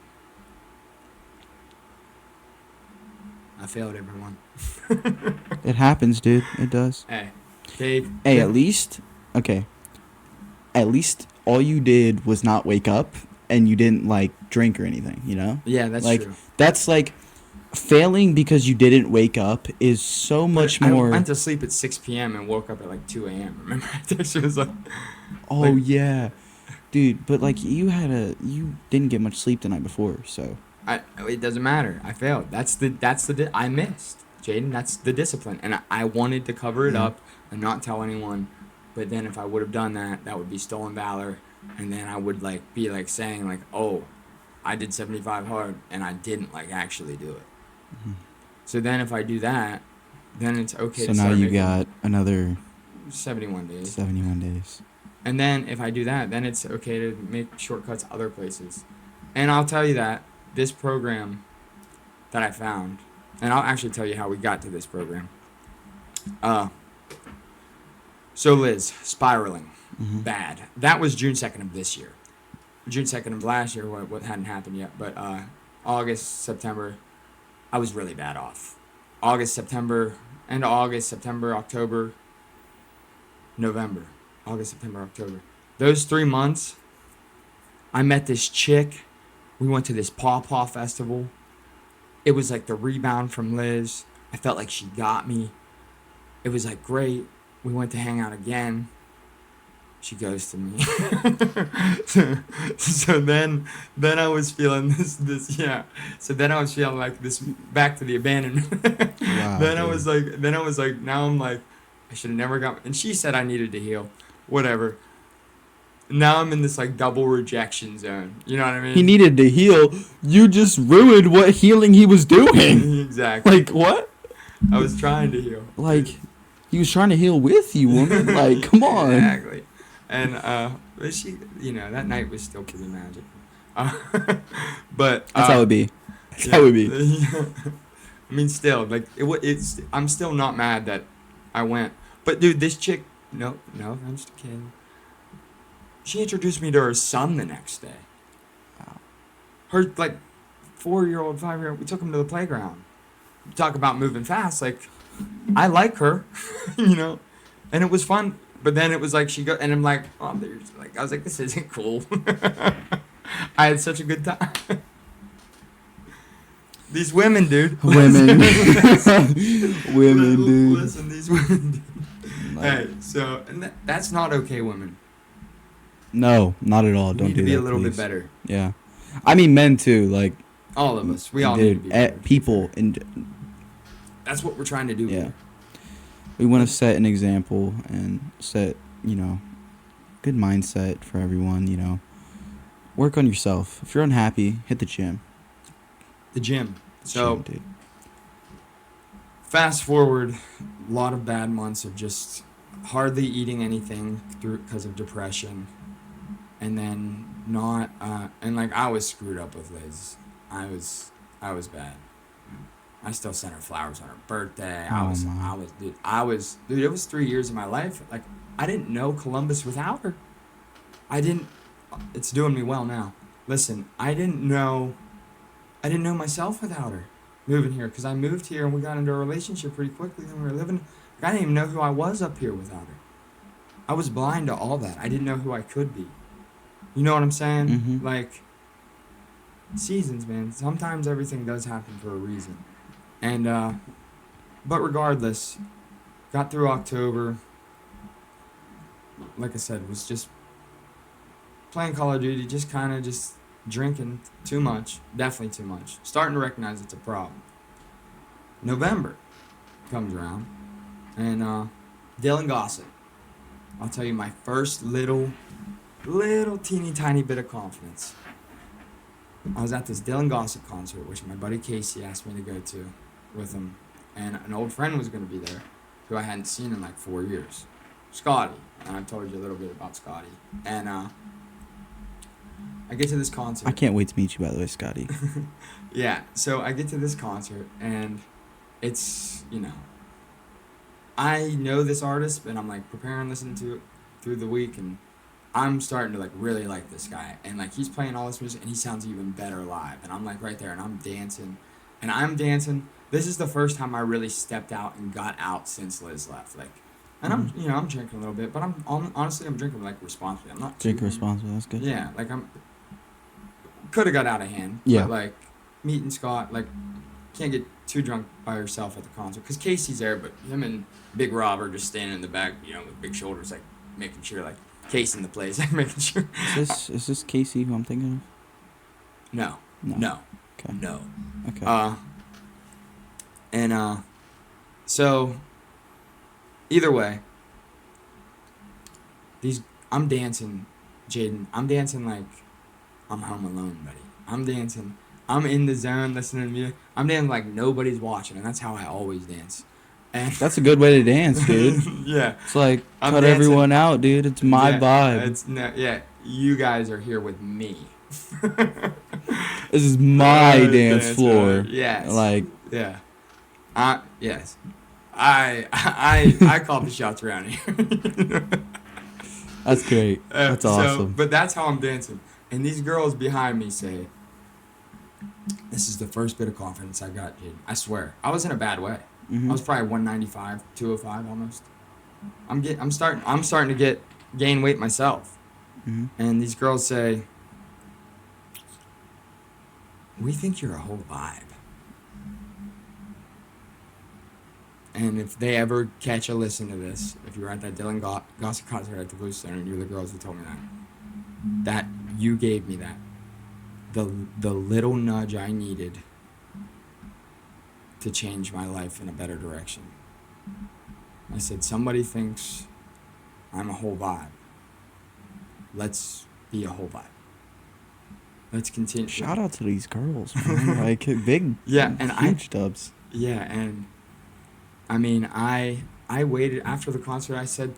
I failed everyone. It happens, dude. It does. Hey, Dave. Hey, at least all you did was not wake up and you didn't, like, drink or anything, you know? Yeah, that's like, true. That's, like, failing because you didn't wake up is so much more... I went to sleep at 6 p.m. and woke up at, like, 2 a.m. Remember? I texted you, it was like... Oh, like, yeah. Dude, but, like, you didn't get much sleep the night before, so... It doesn't matter. I failed. I missed. Jayden, that's the discipline. And I wanted to cover it up and not tell anyone. But then if I would have done that, that would be stolen valor. And then I would, like, be, like, saying, like, oh, I did 75 Hard and I didn't, like, actually do it. Mm-hmm. So then if I do that, then it's okay so to now start you making got another 71 days. 71 days. And then if I do that, then it's okay to make shortcuts other places. And I'll tell you that this program that I found, and I'll actually tell you how we got to this program. So Liz, spiraling, bad. That was June 2nd of this year. June 2nd of last year, what hadn't happened yet, but August, September, I was really bad off. August, September, end of August, September, October, November. August, September, October. Those 3 months, I met this chick. We went to this Paw Paw festival. It was like the rebound from Liz. I felt like she got me. It was like great. We went to hang out again. she ghosted me. So then I was feeling this yeah. So then I was feeling like this back to the abandonment. Wow, then I dude. was like now I'm like I should have never got. And she said I needed to heal, whatever. Now I'm in this like double rejection zone. You know what I mean? He needed to heal. You just ruined what healing he was doing. Exactly. Like, what? I was trying to heal. Like, he was trying to heal with you, woman. Like, come on. Exactly. And but she, that night was still pretty magical. But That's how it be. That's how it be. I mean, still, like it's. I'm still not mad that I went. But dude, this chick. No, I'm just kidding. She introduced me to her son the next day. Wow. Her like 4-year-old, 5-year-old. We took him to the playground. Talk about moving fast. Like, I like her, and it was fun. But then it was like she go, and I'm like, oh, there's like, I was like, this isn't cool. I had such a good time. These women, dude. Women. Women, dude. Listen, these women. Dude. Like, Hey, so and that's not okay, women. no, not at all. We Don't need do to be that, a little please. bit better. Yeah. I mean, men too. Like, All of us. We all need to dude, be better. people. And That's what we're trying to do. yeah. Here. We want to set an example and set, good mindset for everyone, Work on yourself. If you're unhappy, hit the gym. The gym. So, Gym, dude. fast forward, a lot of bad months of just hardly eating anything because of depression. And then not, and like I was screwed up with Liz. I was bad. I still sent her flowers on her birthday. Dude, it was 3 years of my life. Like, I didn't know Columbus without her. It's doing me well now. Listen, I didn't know myself without her moving here, because I moved here and we got into a relationship pretty quickly and we were living. I didn't even know who I was up here without her. I was blind to all that. I didn't know who I could be. You know what I'm saying? Mhm. Like, seasons, man. Sometimes everything does happen for a reason. And, but regardless, got through October. Like I said, was just playing Call of Duty, just kind of just drinking too much. Definitely too much. Starting to recognize it's a problem. November comes around, and Dylan Gossett. I'll tell you my first little teeny tiny bit of confidence. I was at this Dylan Gossett concert, which my buddy Casey asked me to go to with him, and an old friend was going to be there, who I hadn't seen in like 4 years, Scotty. And I've told you a little bit about Scotty. And I get to this concert. I can't wait to meet you, by the way, Scotty. Yeah, so I get to this concert, and it's, I know this artist, and I'm like preparing, listening to it through the week, and I'm starting to like really like this guy, and like he's playing all this music, and he sounds even better live, and I'm like right there, and I'm dancing. This is the first time I really stepped out and got out since Liz left, like, and I'm drinking a little bit, but I'm honestly drinking like responsibly. I'm not Drink responsibly. That's good. Yeah, like could have got out of hand. Yeah. But like meeting Scott, like can't get too drunk by yourself at the concert, because Casey's there, but him and Big Rob are just standing in the back, with big shoulders, like making sure, like casing the place, like making sure. Is this Casey who I'm thinking of? No. Okay. No. Okay. So either way, I'm dancing, Jayden. I'm dancing like I'm home alone, buddy. I'm dancing. I'm in the zone, listening to music. I'm dancing like nobody's watching, and that's how I always dance. And That's a good way to dance, dude. yeah. It's like, I'm cut dancing. everyone out, dude. It's my vibe. You guys are here with me. This is my dance floor. Yes. Like, yeah. Yes. I call the shots around here. that's great. That's awesome. But that's how I'm dancing. And these girls behind me say, this is the first bit of confidence I got, dude. I swear. I was in a bad way. Mhm. I was probably 195, 205 almost. I'm starting to gain weight myself. Mhm. And these girls say, we think you're a whole vibe. and if they ever catch a listen to this, if you're at that Dylan Gossett concert at the Blue Center and you're the girls who told me that you gave me that, the little nudge I needed to change my life in a better direction. I said, somebody thinks I'm a whole vibe. Let's be a whole vibe. Let's continue. Shout out to these girls, man. Like, big, yeah, and huge dubs. Yeah, and I mean, I waited after the concert. I said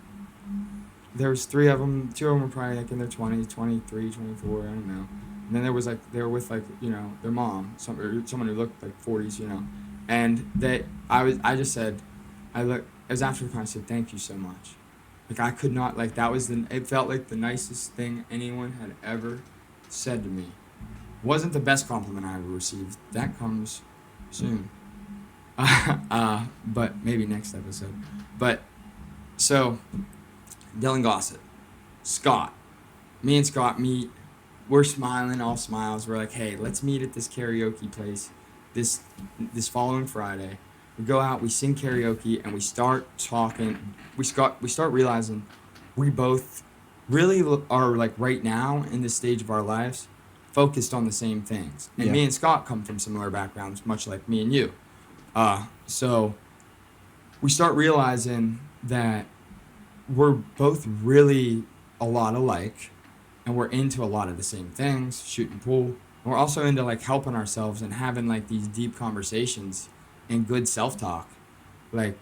there was 3 of them. 2 of them were probably like in their 20s, 23, 24, I don't know. And then there was like, they were with like, you know, their mom, someone who looked like 40s, you know. And I just said, it was after the concert, I said, thank you so much. Like, I could not, like, it felt like the nicest thing anyone had ever said to me. It wasn't the best compliment I ever received. That comes soon. But maybe next episode. But, so, Dylan Gossett, Scott, me and Scott meet, we're smiling, all smiles, we're like, hey, let's meet at this karaoke place this following Friday. We go out, we sing karaoke, and we start talking. We start realizing we both really are, like, right now in this stage of our lives focused on the same things. And me and Scott come from similar backgrounds, much like me and you. So we start realizing that we're both really a lot alike, and we're into a lot of the same things, shooting pool. And we're also into, like, helping ourselves and having, like, these deep conversations and good self-talk, like,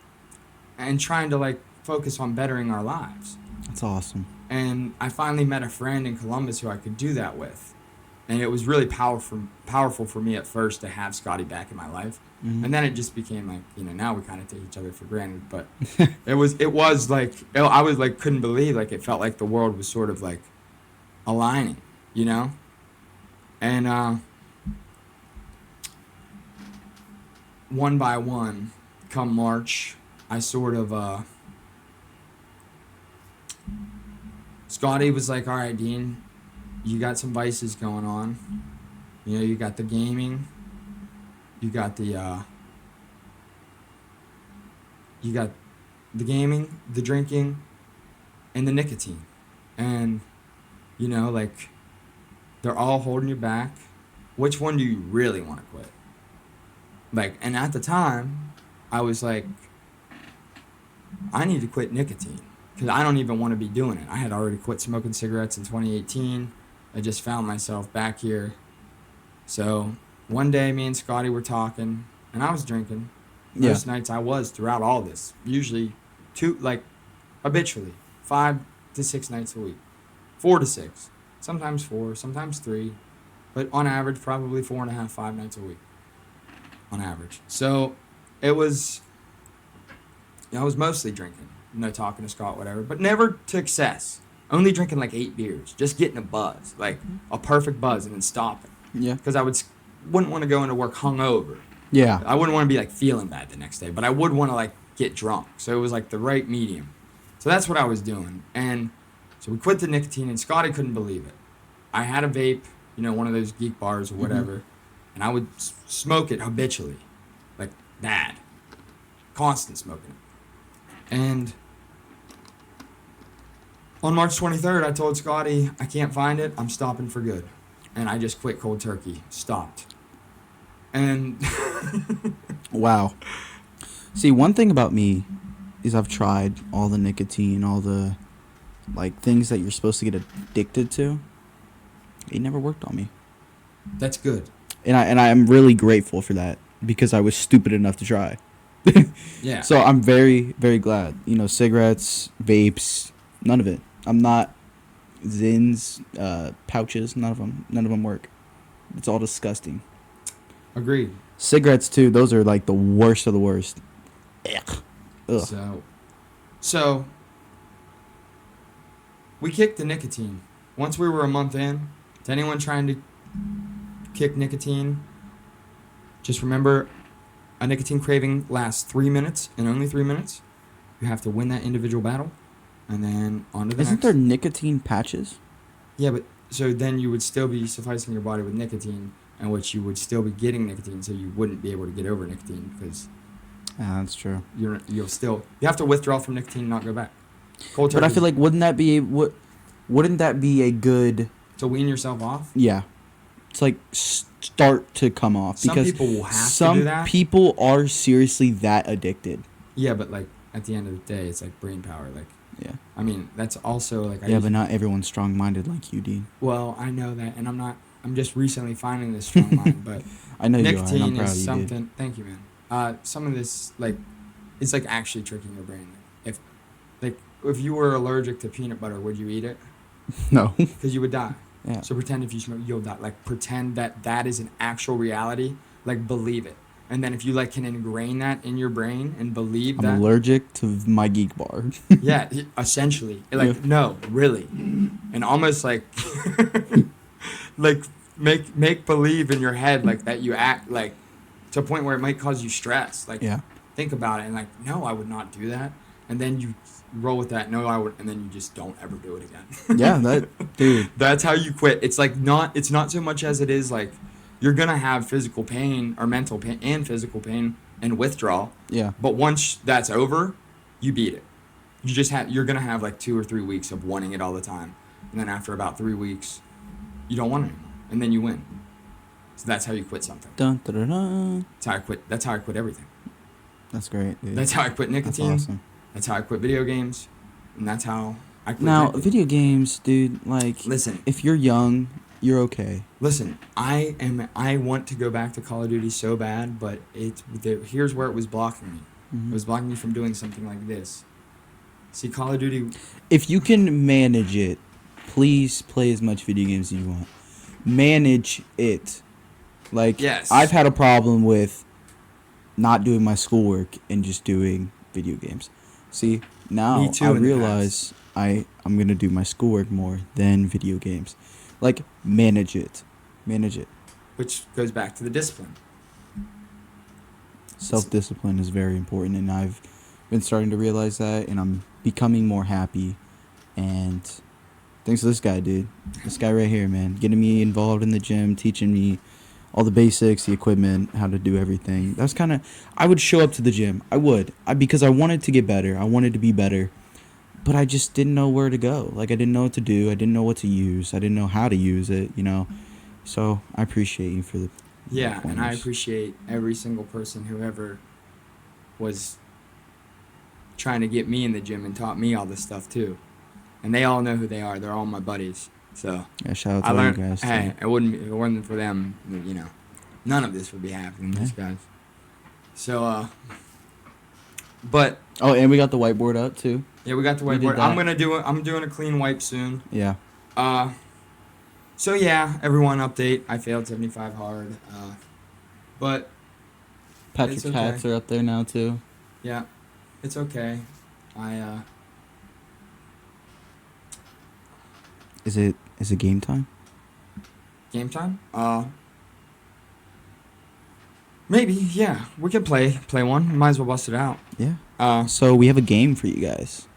and trying to, like, focus on bettering our lives. That's awesome. And I finally met a friend in Columbus who I could do that with. And it was really powerful for me at first to have Scotty back in my life. Mm-hmm. And then it just became like, you know, now we kind of take each other for granted. But it was like, I was like, couldn't believe, like, it felt like the world was sort of like aligning, you know? And one by one, come March, I sort of, Scotty was like, all right, Dean, you got some vices going on. You know, you got the gaming, you got the gaming, the drinking, and the nicotine. And, you know, like, they're all holding you back. Which one do you really want to quit? Like, and at the time, I was like, I need to quit nicotine because I don't even want to be doing it. I had already quit smoking cigarettes in 2018. I just found myself back here. So one day, me and Scotty were talking, and I was drinking. Most nights I was throughout all this. Usually habitually, 5 to 6 nights a week. 4 to 6. Sometimes 4, sometimes 3. But on average, probably 4.5, 5 nights a week. On average. So it was, you know, I was mostly drinking. You know, talking to Scott, whatever. But never to excess. Only drinking like 8 beers. Just getting a buzz. Like a perfect buzz and then stopping. Yeah. Because I wouldn't want to go into work hungover. Yeah. I wouldn't want to be like feeling bad the next day. But I would want to like get drunk. So it was like the right medium. So that's what I was doing. And so we quit the nicotine, and Scotty couldn't believe it. I had a vape, you know, one of those geek bars or whatever, and I would smoke it habitually, like bad, constant smoking it. And on March 23rd, I told Scotty, I can't find it, I'm stopping for good. And I just quit cold turkey, stopped. And wow. See, one thing about me is I've tried all the nicotine, all the, like, things that you're supposed to get addicted to. It never worked on me. That's good. And I am really grateful for that because I was stupid enough to try. Yeah. So I'm very, very glad. You know, cigarettes, vapes, none of it. I'm not Zins, pouches, none of them work. It's all disgusting. Agreed. Cigarettes too, those are like the worst of the worst. Ugh. So we kicked the nicotine. Once we were a month in, to anyone trying to kick nicotine, just remember a nicotine craving lasts 3 minutes and only 3 minutes. You have to win that individual battle, and then on to the Isn't next. there nicotine patches? Yeah, but so then you would still be sufficing your body with nicotine, in which you would still be getting nicotine, so you wouldn't be able to get over nicotine because Yeah, that's true. You have to withdraw from nicotine and not go back. Cold But I turkey, feel like wouldn't that be a good to wean yourself off. yeah. It's like start to come off Some because people will have to do some that. people are seriously that addicted. Yeah, but like at the end of the day, it's like brain power. Like, Yeah. I mean, that's also like Yeah, but not everyone's strong-minded like you, Dean. well, I know that, and I'm just recently finding this strong mind, but I know you are, and nicotine I'm proud of is you, something. dude. Thank you, man. Some of this like, it's like actually tricking your brain. If you were allergic to peanut butter, would you eat it? No. Because you would die. Yeah. So pretend if you smoke, you'll die. Like pretend that is an actual reality. Like believe it, and then if you like can ingrain that in your brain and believe I'm that. allergic to my geek bar. Yeah, essentially. Like no, really, and almost like, like make believe in your head like that you act like, to a point where it might cause you stress. Like Yeah. think about it and like no, I would not do that, and then you roll with that. No, I would, and then you just don't ever do it again. Yeah, that dude. That's how you quit. It's like it's not so much as it is like you're gonna have physical pain or mental pain and physical pain and withdrawal. Yeah. But once that's over, you beat it. You're gonna have like 2 or 3 weeks of wanting it all the time, and then after about 3 weeks, you don't want it anymore, and then you win. So that's how you quit something. Dun, dun, dun, dun. That's how I quit everything. That's great, dude. That's how I quit That's nicotine. awesome. That's how I quit video games, and that's how I quit. Now, drinking. video games, dude, like, Listen. if you're young, you're okay. Listen, I want to go back to Call of Duty so bad, but here's where it was blocking me. Mhm. It was blocking me from doing something like this. See, Call of Duty. If you can manage it, please play as much video games as you want. Manage it. Like, Yes. I've had a problem with not doing my schoolwork and just doing video games. See, now Me too, I in the realize I'm going to do my schoolwork more than video games. Like, manage it. Manage it. Which goes back to the discipline. Self-discipline is very important, and I've been starting to realize that, and I'm becoming more happy. And thanks to this guy, dude. This guy right here, man. Getting me involved in the gym, teaching me all the basics, the equipment, how to do everything. That's kind of... I would show up to the gym. I would. Because I wanted to get better. I wanted to be better. But I just didn't know where to go. Like, I didn't know what to do. I didn't know what to use. I didn't know how to use it, you know. So, I appreciate you for the... Yeah, and I pointers. appreciate every single person who ever was trying to get me in the gym and taught me all this stuff too. And they all know who they are. They're all my buddies. So Yeah, shout out to I all learned. you guys. too. Hey, if it wasn't for them, you know, none of this would be happening. These guys. So, but Oh, and we got the whiteboard up, too. yeah, we got the We did whiteboard. that. I'm doing a clean wipe soon. Yeah. So yeah, everyone update. I failed 75 hard. But Patrick's okay. hats are up there now, too. yeah, it's okay. Is it game time? Game time? Maybe, yeah. We could play one. Might as well bust it out. Yeah. So we have a game for you guys.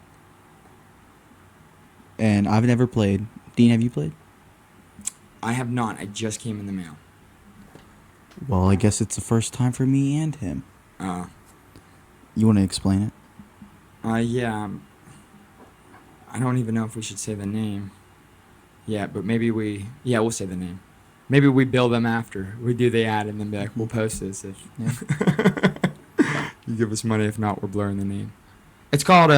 And I've never played. Dean, have you played? I have not. I just came in the mail. Well, I guess it's the first time for me and him. You want to explain it? Yeah. I don't even know if we should say the name. Yeah, but maybe we'll say the name. Maybe we bill them after. We do the ad and then be like, we'll post this if you give us money. If not, we're blurring the name. It's called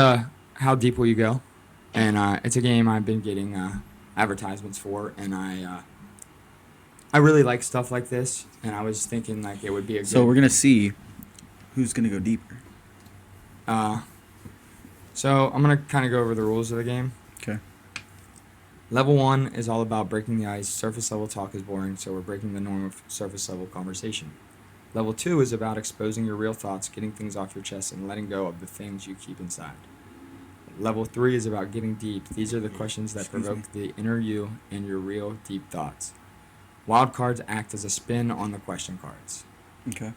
How Deep Will You Go? And it's a game I've been getting advertisements for, and I really like stuff like this, and I was thinking like it would be a good... So we're going to see who's going to go deeper. So I'm going to kind of go over the rules of the game. Okay. Level 1 is all about breaking the ice. Surface level talk is boring, so we're breaking the norm of surface level conversation. Level 2 is about exposing your real thoughts, getting things off your chest, and letting go of the things you keep inside. Level 3 is about getting deep. These are the questions that provoke the inner you and your real deep thoughts. Wild cards act as a spin on the question cards. Okay.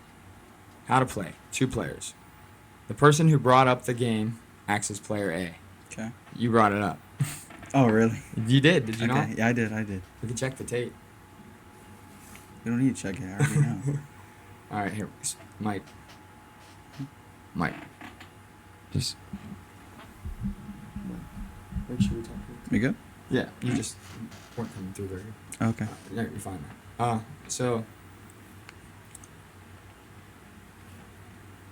How to play. 2 players. The person who brought up the game acts as player A. Okay. You brought it up. Oh, really? You did you not? Yeah, I did. We can check the tape. We don't need to check it. I already know. All right, here, Mike. Mike. Just make sure we talk. You good? Yeah, you just weren't coming through very good. Okay. No, you're fine now. So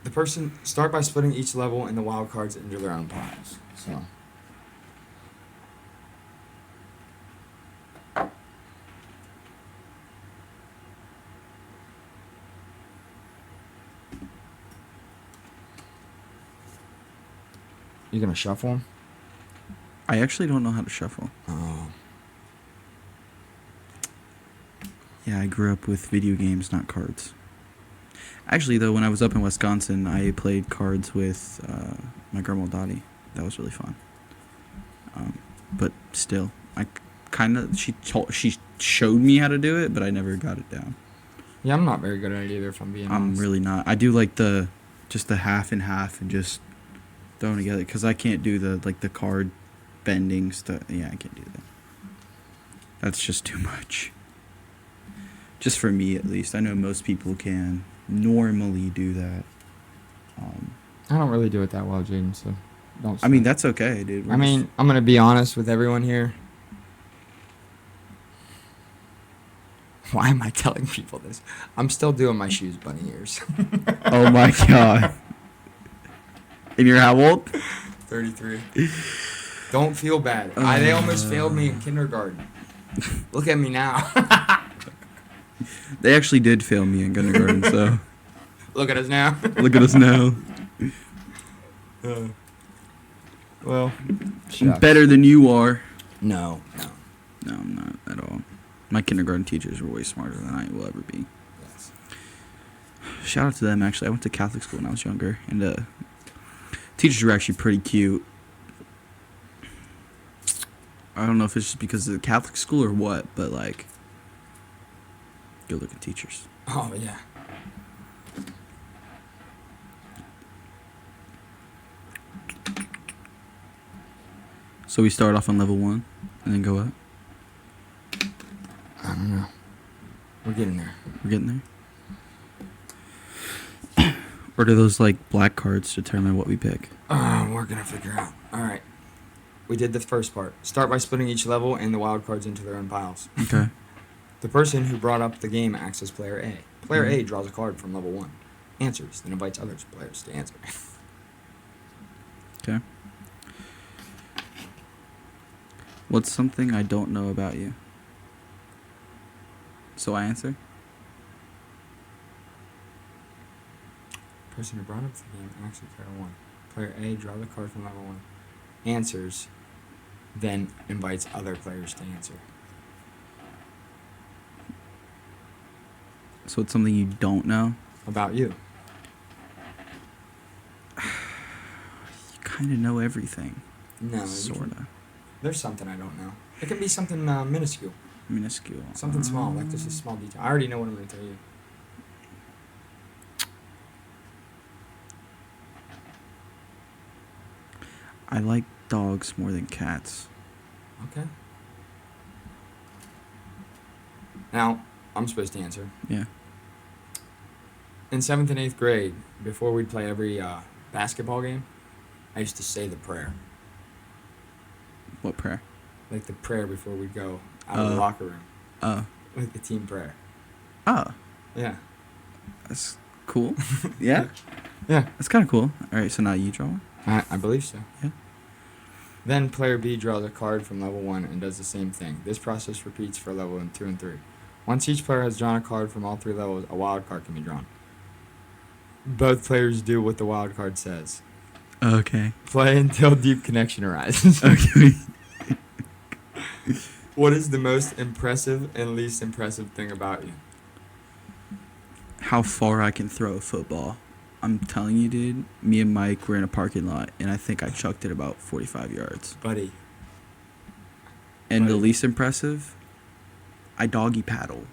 the person start by splitting each level and the wild cards into their own piles. So you're gonna shuffle them? I actually don't know how to shuffle. Oh. Yeah, I grew up with video games, not cards. Actually, though, when I was up in Wisconsin, I played cards with my grandma Dottie. That was really fun. But still, she showed me how to do it, but I never got it down. Yeah, I'm not very good at it either, if I'm being I'm honest. really not. I do like just the half and half and just throw them together because I can't do the card bending stuff. Yeah, I can't do that. That's just too much. Just for me, at least. I know most people can normally do that. I don't really do it that well, Jayden, so don't. I mean, that's okay, dude. I'm going to be honest with everyone here. Why am I telling people this? I'm still doing my shoes bunny ears. Oh my god. And you're how old? 33. Don't feel bad. They almost failed me in kindergarten. Look at me now. They actually did fail me in kindergarten, so Look at us now. look at us now. Well, I'm better than you are. No. No, I'm not at all. My kindergarten teachers were way smarter than I will ever be. Yes. Shout out to them, actually. I went to Catholic school when I was younger, and teachers were actually pretty cute. I don't know if it's just because of the Catholic school or what, but, like, good-looking teachers. Oh, yeah. So we start off on level 1, and then go up. I don't know. We're getting there. We're getting there. Or do those, like, black cards determine what we pick? We're going to figure out. All right. We did the first part. Start by splitting each level and the wild cards into their own piles. Okay. The person who brought up the game acts as player A. Player A draws a card from level 1, answers, then invites other players to answer. Okay. What's something I don't know about you? So I answer? Person who brought up the game acts as player 1. Player A draws a card from level 1, answers, then invites other players to answer. So it's something you don't know? About you. You kind of know everything. No. Sorta. There's something I don't know. It can be something minuscule. Minuscule. Something small, like just a small detail. I already know what I'm going to tell you. I like dogs more than cats. Okay. Now, I'm supposed to answer. Yeah. In 7th and 8th grade, before we'd play every basketball game, I used to say the prayer. What prayer? Like the prayer before we'd go out of the locker room. Oh. Like the team prayer. Oh. Yeah. That's cool. Yeah? Yeah. That's kind of cool. All right, so now you draw one? I believe so. Yeah. Then player B draws a card from level 1 and does the same thing. This process repeats for level 2 and 3. Once each player has drawn a card from all 3 levels, a wild card can be drawn. Both players do what the wild card says. Okay. Play until deep connection arises. Okay. What is the most impressive and least impressive thing about you? How far I can throw a football. I'm telling you, dude, me and Mike were in a parking lot, and I think I chucked it about 45 yards. Buddy. And the Buddy. least impressive, I doggy paddle.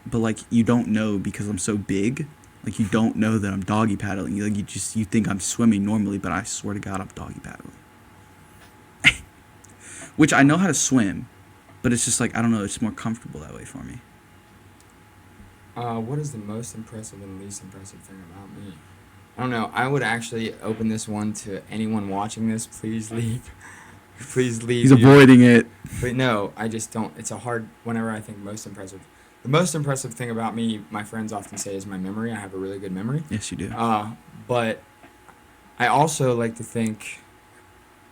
But, like, you don't know because I'm so big. Like, you don't know that I'm doggy paddling. Like, you think I'm swimming normally, but I swear to God, I'm doggy paddling. Which I know how to swim, but it's just like, I don't know, it's more comfortable that way for me. What is the most impressive and least impressive thing about me? I don't know. I would actually open this one to anyone watching this. Please leave. Please leave. He's avoiding it. But no, I just don't. It's a hard. Whenever I think most impressive, the most impressive thing about me, my friends often say, is my memory. I have a really good memory. Yes, you do. But I also like to think,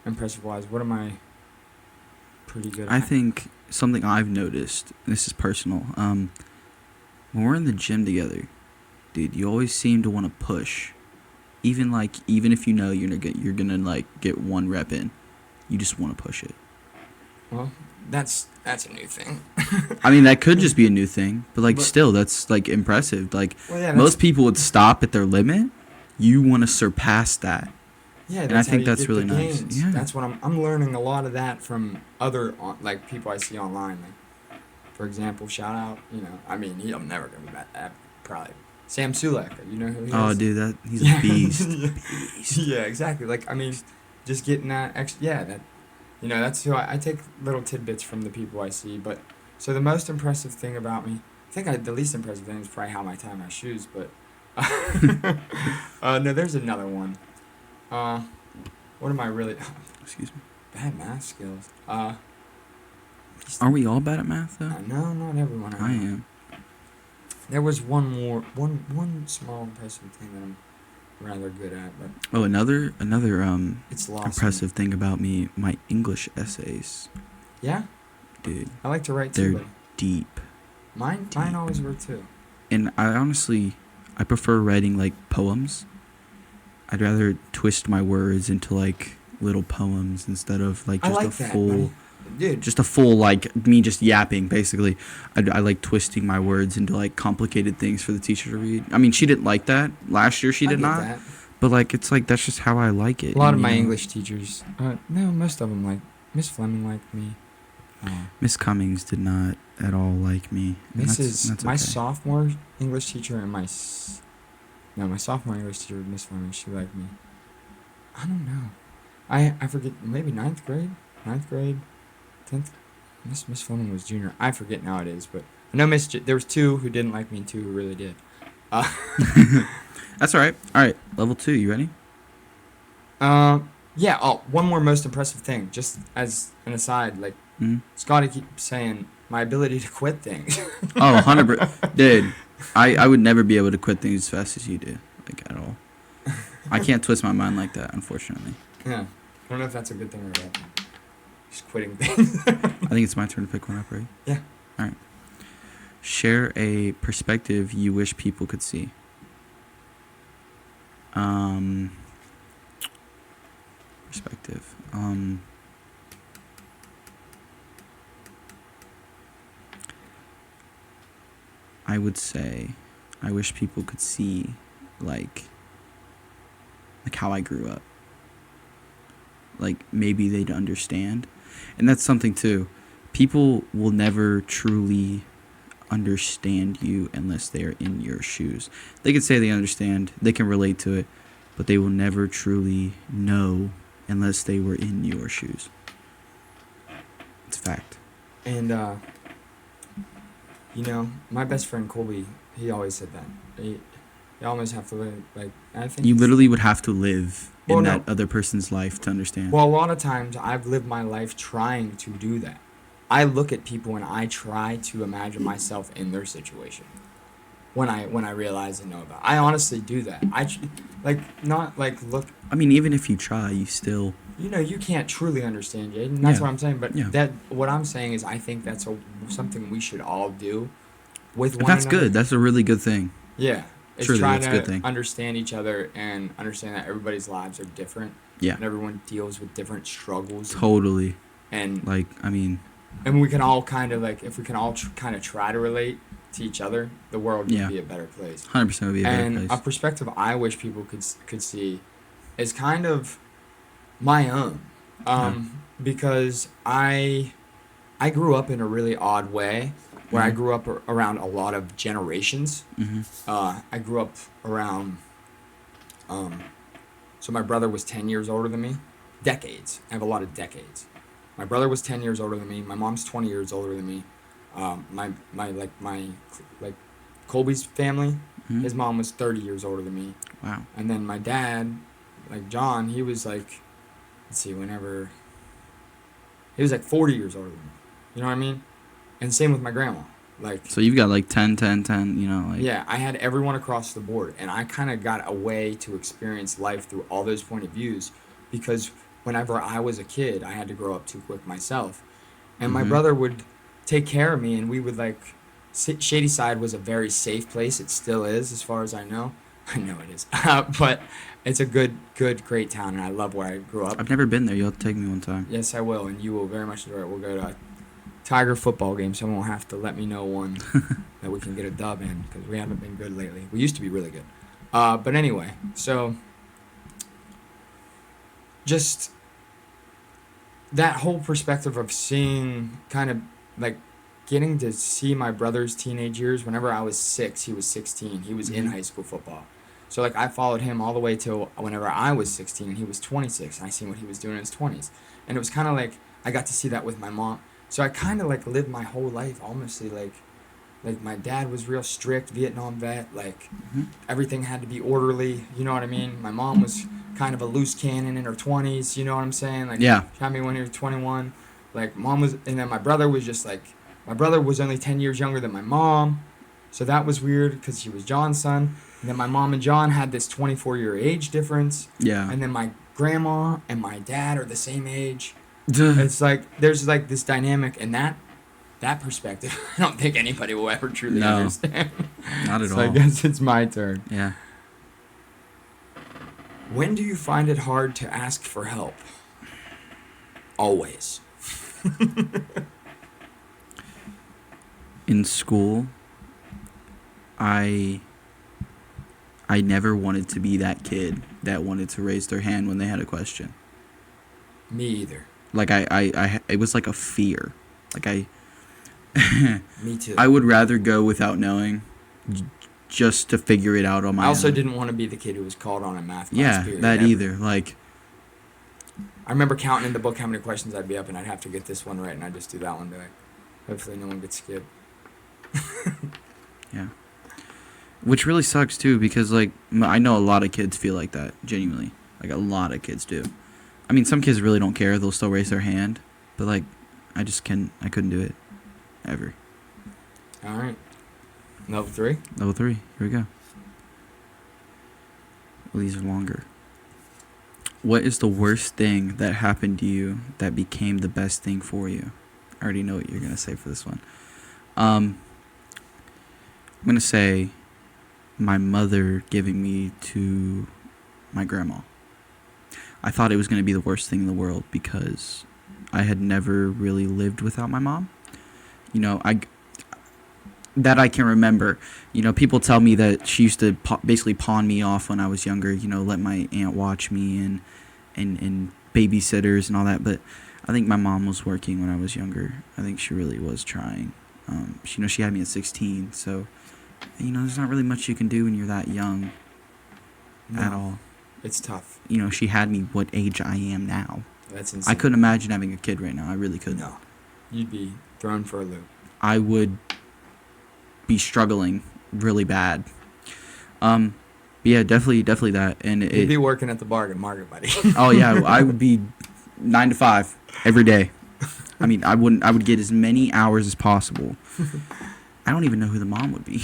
impressive wise, what am I pretty good at? I think something I've noticed, and this is personal, when we're in the gym together, dude, you always seem to want to push. Even if you know you're gonna like get one rep in, you just want to push it. Well, that's a new thing. I mean, that could just be a new thing, but But- still, that's like impressive. Like Well, yeah, most people would stop at their limit. You want to surpass that. Yeah, And I how think you that's get really the nice. gains. Yeah. That's what I'm learning a lot of that from other like people I see online. Like, for example, shout out. I mean, I'm never gonna be that probably Sam Sulek. You know who he Oh, is? dude, he's a beast. Yeah, exactly. Like, I mean, just getting that extra. Yeah, that's who I take little tidbits from the people I see. But so the most impressive thing about me, I think the least impressive thing is probably how I tie my shoes. But no, there's another one. What am I really? Excuse me. Bad math skills. Are we all bad at math though? No, not everyone. I am. There was one small impressive thing that I'm rather good at, but Oh, another it's lost. impressive thing about me, my English essays, Yeah, dude, I like to write they're too. But deep. mine always were too. And I prefer writing like poems. I'd rather twist my words into like little poems instead of like I just like a that, full, buddy. Dude. just a full like me just yapping basically. I like twisting my words into like complicated things for the teacher to read. I mean, she didn't like that last year. She I did get not. that. But like it's like that's just how I like it. A lot and, of you my know, English teachers, no, most of them like Miss Fleming liked me. Miss Cummings did not at all like me. and that's My okay. sophomore English teacher and my sophomore English teacher, Miss Fleming, she liked me. I don't know. I forget, maybe 9th grade, 10th. Miss Fleming was junior. I forget nowadays, but I know there was 2 who didn't like me and 2 who really did. That's all right. All right, level 2. You ready? Yeah. Oh, one more most impressive thing, just as an aside, like Mm. Scotty keeps saying, my ability to quit things. Oh, 100%. Dude, I would never be able to quit things as fast as you do, like at all. I can't twist my mind like that, unfortunately. Yeah. I don't know if that's a good thing or a bad thing. Just quitting things. I think it's my turn to pick one up, right? Yeah. All right. Share a perspective you wish people could see. Perspective. I would say I wish people could see like how I grew up. Like maybe they'd understand. And that's something too. People will never truly understand you unless they are in your shoes. They can say they understand, they can relate to it, but they will never truly know unless they were in your shoes. It's a fact. And, my best friend Colby, he always said that. You almost have to live, like, I think... You literally would have to live Well, in no. that other person's life to understand. Well, a lot of times I've lived my life trying to do that. I look at people and I try to imagine myself in their situation. When I realize and know about it. I honestly do that. Look... I mean, even if you try, you still... you can't truly understand, Jayden. That's Yeah. what I'm saying. But Yeah. what I'm saying is I think that's something we should all do with one That's another. good. That's a really good thing. Yeah. It's Truly, trying that's a to good thing. understand each other and understand that everybody's lives are different. Yeah. And everyone deals with different struggles. Totally. And Like, I mean... we can all kind of if we can all kind of try to relate to each other, the world Yeah. would be a better place. 100% would be a better And place. a perspective I wish people could see is kind of my own, because I grew up in a really odd way, where I Mhm. grew up around a lot of generations. Mm-hmm. I grew up around, so my brother was 10 years older than me, decades. I have a lot of decades. My brother was 10 years older than me. My mom's 20 years older than me. My Colby's family, Hmm. His mom was 30 years older than me. Wow. And then my dad, like John, he was like, let's see, whenever, he was like 40 years older than me. You know what I mean? And same with my grandma. Like, So you've got like 10, 10, 10, you know, like. yeah, I had everyone across the board. And I kind of got a way to experience life through all those point of views because whenever I was a kid, I had to grow up too quick myself. And my Mhm. brother would take care of me, and we would like. Shady Side was a very safe place. It still is, as far as I know. I know it is, but it's a good, great town, and I love where I grew up. I've never been there. You'll have to take me one time. Yes, I will, and you will very much enjoy it. We'll go to a Tiger football game. Someone will have to let me know one that we can get a dub in because we haven't been good lately. We used to be really good, but anyway, so just that whole perspective of seeing kind of like getting to see my brother's teenage years. Whenever I was 6, he was 16. He was in Mhm. high school football. So like I followed him all the way till whenever I was 16 and he was 26, and I seen what he was doing in his 20s. And it was kind of like I got to see that with my mom. So I kind of like lived my whole life almost like my dad was real strict, Vietnam vet, like Mhm. everything had to be orderly, you know what I mean? My mom was kind of a loose cannon in her 20s, you know what I'm saying? Like Yeah. she had me when he was 21. Like mom was, and then my brother was just like, my brother was only 10 years younger than my mom. So that was weird because he was John's son. And then my mom and John had this 24-year age difference. Yeah. And then my grandma and my dad are the same age. It's like there's like this dynamic, and that perspective I don't think anybody will ever truly No. understand. Not at So I all. guess it's my turn. Yeah. When do you find it hard to ask for help? Always. In school, I never wanted to be that kid that wanted to raise their hand when they had a question. Me either. Like it was like a fear. Like Me too. I would rather go without knowing, just to figure it out on my own. I also didn't want to be the kid who was called on in math class. Yeah, period, that ever. either. Like, I remember counting in the book how many questions I'd be up, and I'd have to get this one right, and I'd just do that one. Be like, hopefully no one gets skipped. yeah. Which really sucks too, because like I know a lot of kids feel like that, genuinely. Like a lot of kids do. I mean, some kids really don't care; they'll still raise their hand. But like, I couldn't do it, ever. All right. Level 3. Level 3. Here we go. Well, these are longer. What is the worst thing that happened to you that became the best thing for you? I already know what you're gonna say for this one. I'm gonna say my mother giving me to my grandma. I thought it was gonna be the worst thing in the world because I had never really lived without my mom. You know, I can remember. You know, people tell me that she used to basically pawn me off when I was younger. You know, let my aunt watch me and babysitters and all that. But I think my mom was working when I was younger. I think she really was trying. She had me at 16. So, there's not really much you can do when you're that young at all. It's tough. She had me what age I am now. That's insane. I couldn't imagine having a kid right now. I really couldn't. No. You'd be thrown for a loop. I would be struggling really bad. But yeah, definitely that. And You'd be working at the bargain market, buddy. oh yeah, I would be 9 to 5 every day. I mean, I would get as many hours as possible. I don't even know who the mom would be.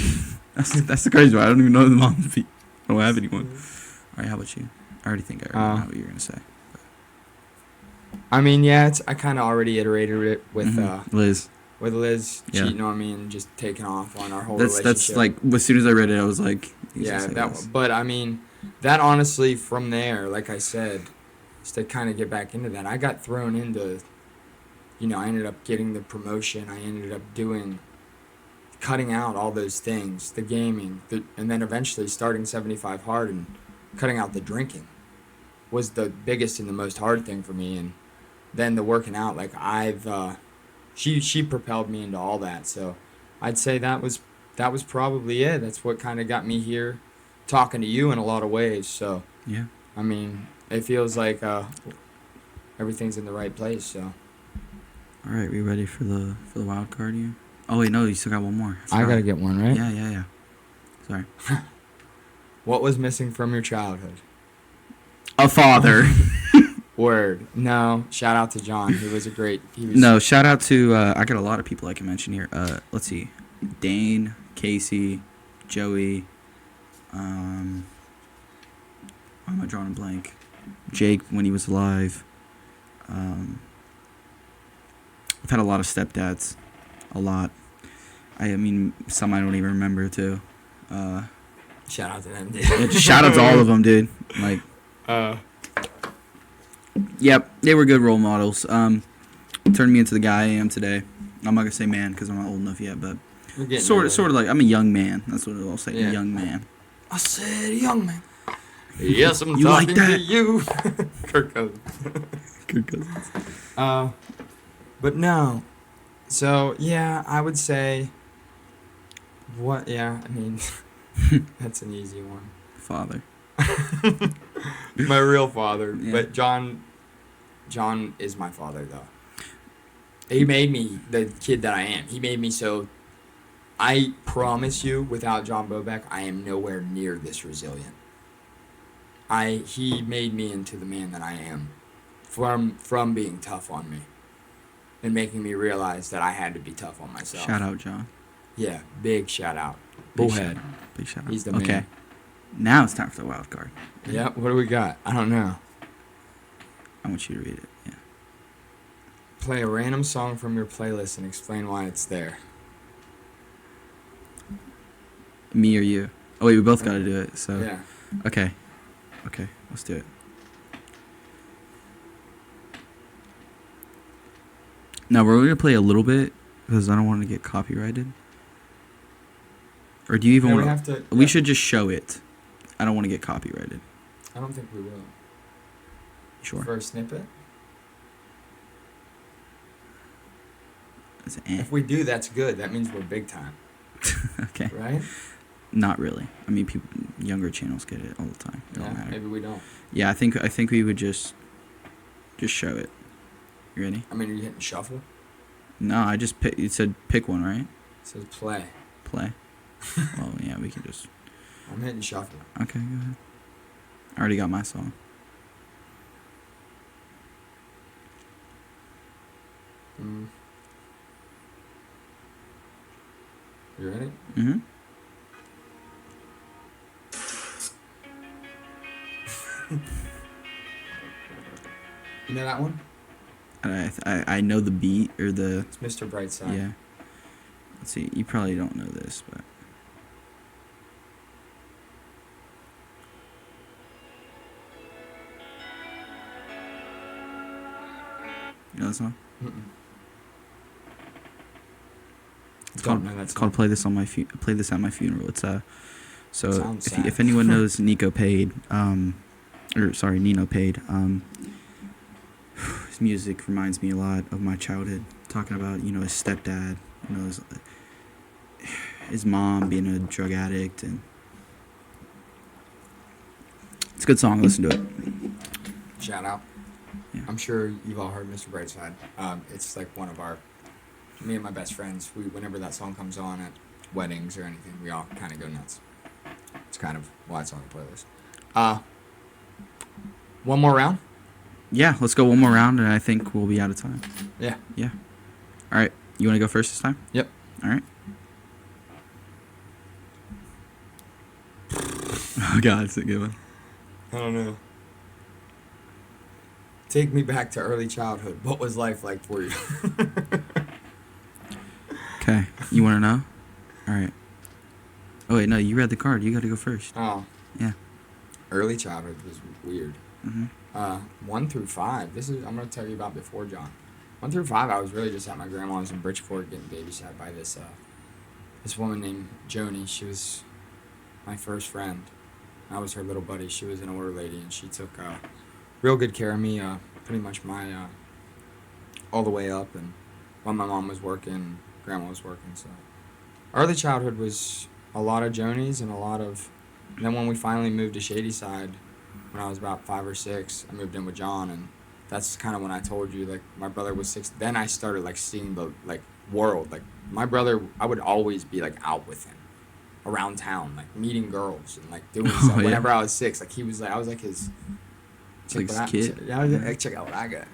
That's the crazy part. I don't even know who the mom would be. I don't have anyone. All right, how about you? I already think I already know what you're gonna say. I mean, yeah, I kind of already iterated it with Liz. With Liz Yeah. cheating on me and just taking off on our whole That's relationship. like as soon as I read it, I was like, he's Yeah, gonna say that Liz. one. But I mean, that honestly, from there, like I said, just to kind of get back into that, I got thrown into, I ended up getting the promotion. I ended up cutting out all those things, the gaming, and then eventually starting 75 Hard and cutting out the drinking was the biggest and the most hard thing for me. And then the working out, like she propelled me into all that. So I'd say that was probably it. That's what kind of got me here talking to you in a lot of ways. So Yeah. I mean, it feels like everything's in the right place. So All right, we ready for the wild card here? Oh wait, no, you still got one more. I gotta get one, right? Yeah. Sorry. What was missing from your childhood? A father. Word. No. Shout out to John. He was a great. He was. No, shout out to I got a lot of people I can mention here. Let's see, Dane, Casey, Joey. Why am I drawing a blank? Jake when he was alive. I've had a lot of stepdads, a lot. I mean, some I don't even remember too. Shout out to them, dude. Shout out to all of them, dude. Like, yep, they were good role models. Turned me into the guy I am today. I'm not gonna say man because I'm not old enough yet, but sort of like I'm a young man. That's what I'll say, Yeah. a young man. I said, young man. Yes, I'm You like talking to that? you. Kirk Cousins. Good cousins. But no. So yeah, I would say. What? Yeah, I mean, that's an easy one. Father. My real father, Yeah. but John is my father though. He made me the kid that I am. He made me so. I promise you, without John Bobeck, I am nowhere near this resilient. He made me into the man that I am, from being tough on me, and making me realize that I had to be tough on myself. Shout out, John. Yeah, big shout out. Big Bullhead. Big shout out. He's the okay. man. Now it's time for the wild card. Yeah, what do we got? I don't know. I want you to read it. Yeah. Play a random song from your playlist and explain why it's there. Me or you? Oh wait, we both got to do it. So. Yeah. Okay. Okay, let's do it. Now we're going to play a little bit because I don't want to get copyrighted. Or do you even Yeah, want we have to. We yeah. should just show it. I don't want to get copyrighted. I don't think we will. Sure. For a snippet. It's If we do, that's good. That means we're big time, Okay. right? Not really. I mean, people, younger channels get it all the time. It don't Yeah, matter. maybe we don't. Yeah, I think we would just show it. You ready? I mean, are you hitting shuffle? No, I just pick. It said pick one, right? It says play. Play. Oh yeah, we can just. I'm hitting shuffle. Okay, go ahead. I already got my song. You ready? Mhm. You know that one? I know the beat or the It's Mr. Brightside. yeah. Let's see. You probably don't know this, but. You know that song? Mm-mm. It's Don't called, know that it's song. called play this at my funeral. It's so Sounds sad. if anyone knows Nino Pade, his music reminds me a lot of my childhood. Talking about his stepdad, his mom being a drug addict, and it's a good song. Listen to it. Shout out. Yeah. I'm sure you've all heard Mr. Brightside. It's like one of me and my best friends, whenever that song comes on at weddings or anything, we all kind of go nuts. It's kind of why it's on the playlist. One more round? Yeah, let's go one more round, and I think we'll be out of time. Yeah. Yeah. All right. You want to go first this time? Yep. All right. Oh God, it's a good one. I don't know. Take me back to early childhood. What was life like for you? Okay. You want to know? All right. Oh wait, no. You read the card. You got to go first. Oh. Yeah. Early childhood was weird. Mhm. 1 through 5. I'm gonna tell you about before John. 1 through 5, I was really just at my grandma's in Bridgeport getting babysat by this woman named Joni. She was my first friend. I was her little buddy. She was an older lady, and she took real good care of me. Pretty much my all the way up, and while my mom was working, grandma was working. So early childhood was a lot of Jonies and a lot of. And then when we finally moved to Shadyside, when I was about 5 or 6, I moved in with John, and that's kind of when I told you, like, my brother was 6. Then I started, like, seeing the, like, world. Like, my brother, I would always be, like, out with him. around town, like meeting girls and like doing stuff. yeah. Whenever I was 6, like he was like, I was like his. Like what his kid? Yeah, I was like, check out what I got.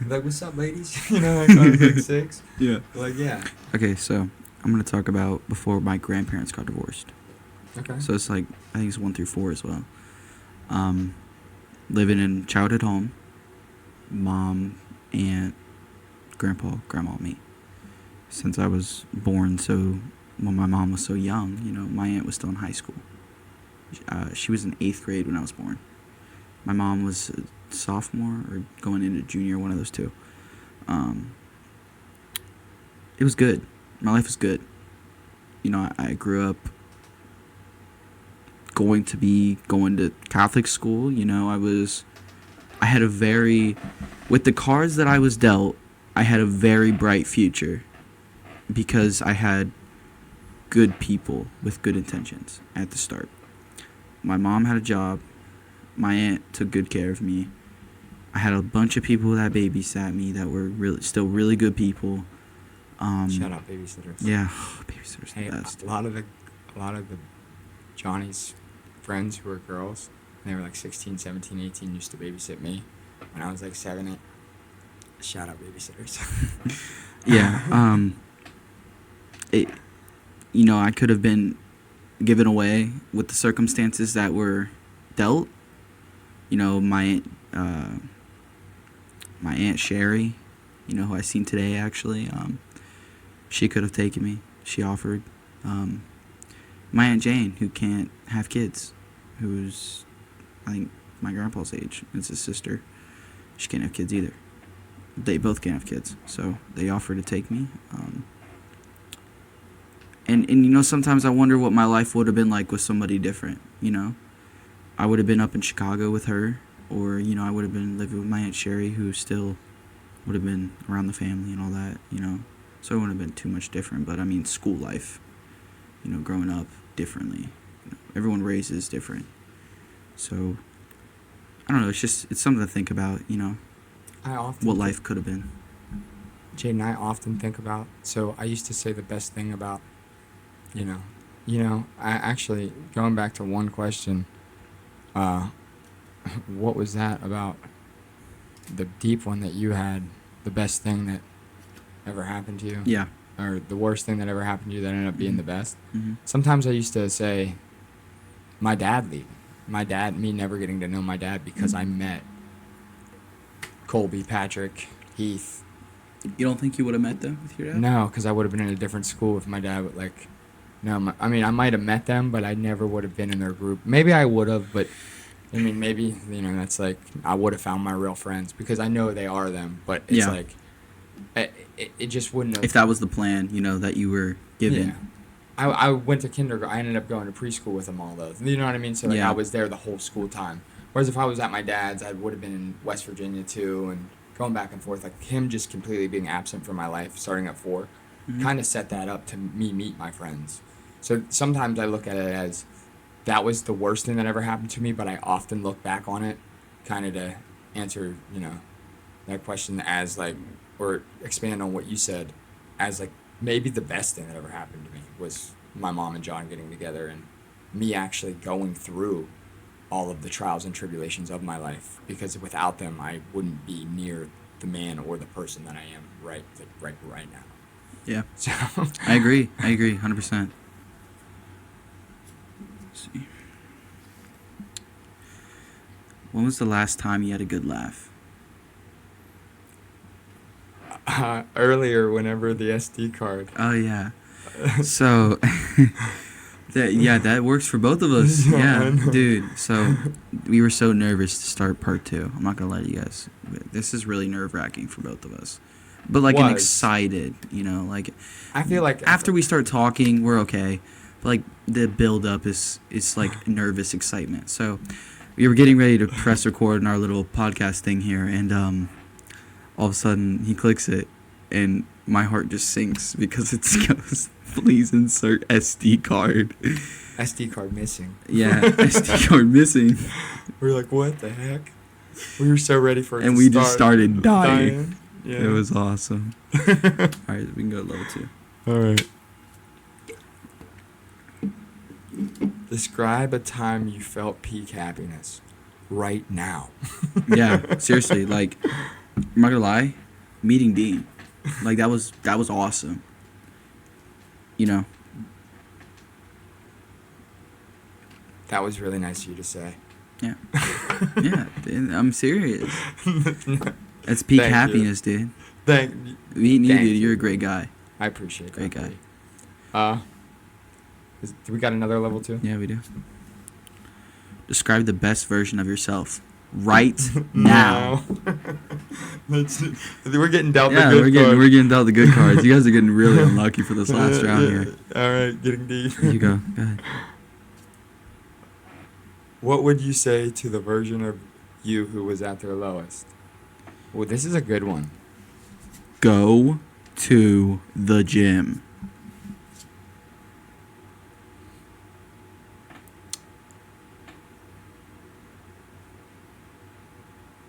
Like, what's up, ladies? You know, like, I was like 6. Yeah. Like, yeah. Okay, so I'm gonna talk about before my grandparents got divorced. Okay. So it's like I think it's 1 through 4 as well. Living in childhood home, mom, aunt, grandpa, grandma, me. Since I was born, so when my mom was so young, you know, my aunt was still in high school. She was in 8th grade when I was born. My mom was a sophomore or going into junior, one of those two. It was good. My life was good. You know, I grew up going to Catholic school. You know, I had a very, with the cards that I was dealt, I had a very bright future because I had good people with good intentions at the start. My mom had a job. My aunt took good care of me. I had a bunch of people that babysat me that were still really good people. Shout out babysitters. Yeah, babysitters Hey, the best. a lot of the Johnny's friends who were girls, they were like 16, 17, 18, used to babysit me when I was like 7, 8. Shout out babysitters. Yeah. You know, I could have been given away with the circumstances that were dealt. You know, my Aunt Sherry, you know, who I seen today actually, she could have taken me. She offered. My Aunt Jane, who can't have kids, who's, I think, my grandpa's age. It's his sister. She can't have kids either. They both can't have kids, so they offered to take me. And you know, sometimes I wonder what my life would have been like with somebody different, you know? I would have been up in Chicago with her, or, you know, I would have been living with my Aunt Sherry, who still would have been around the family and all that, you know? So it wouldn't have been too much different, but I mean, school life, you know, growing up differently. You know, everyone raises different. So, I don't know, it's something to think about, you know? What life could have been. Jayden, I often think about, so I used to say the best thing about, you know, I actually, going back to one question, what was that about the deep one that you had, the best thing that ever happened to you? Yeah. Or the worst thing that ever happened to you that ended up being the best? Mm-hmm. Sometimes I used to say, my dad leaving. Me never getting to know my dad because I met Colby, Patrick, Heath. You don't think you would have met them with your dad? No, because I would have been in a different school if my dad would, like... No, I mean, I might have met them, but I never would have been in their group. Maybe I would have, but... I mean, maybe, you know, that's like... I would have found my real friends, because I know they are them, but it's like... It just wouldn't have... If that was the plan, you know, that you were given. Yeah. I went to kindergarten. I ended up going to preschool with them all, though. You know what I mean? So, like, Yeah. I was there the whole school time. Whereas if I was at my dad's, I would have been in West Virginia, too, and going back and forth. Like, him just completely being absent from my life, starting at 4, kind of set that up to me meet my friends. So sometimes I look at it as that was the worst thing that ever happened to me, but I often look back on it kind of to answer, you know, that question as, like, or expand on what you said as, like, maybe the best thing that ever happened to me was my mom and John getting together and me actually going through all of the trials and tribulations of my life, because without them I wouldn't be near the man or the person that I am right now. Yeah. So I agree 100%. Let's see. When was the last time you had a good laugh? earlier, whenever the SD card. Oh yeah. So that works for both of us. Yeah, dude. So we were so nervous to start part 2. I'm not gonna lie to you guys. This is really nerve-wracking for both of us. But like an excited, you know, like I feel like after we start talking, we're okay. But like the build up is like nervous excitement. So we were getting ready to press record in our little podcast thing here, and all of a sudden he clicks it, and my heart just sinks because it goes, please insert SD card. SD card missing. Yeah, SD card missing. We were like, what the heck? We were so ready for it And to we start. just started dying. Yeah. It was awesome. All right, we can go to level 2. All right. Describe a time you felt peak happiness. Right now. Yeah, seriously. Like, I'm not gonna lie, meeting Dean, like that was awesome. You know. That was really nice of you to say. Yeah. Yeah, dude, I'm serious. It's peak Thank you. happiness, dude. Thank Meeting you, Thank dude. you. You're a great guy. I appreciate Great that. guy. Do we got another level 2? Yeah, we do. Describe the best version of yourself right now. We're getting dealt Yeah, the good cards. we're getting dealt the good cards. You guys are getting really unlucky for this last round here. All right, getting deep. Here you go. Go ahead. What would you say to the version of you who was at their lowest? Well, this is a good one. Go to the gym.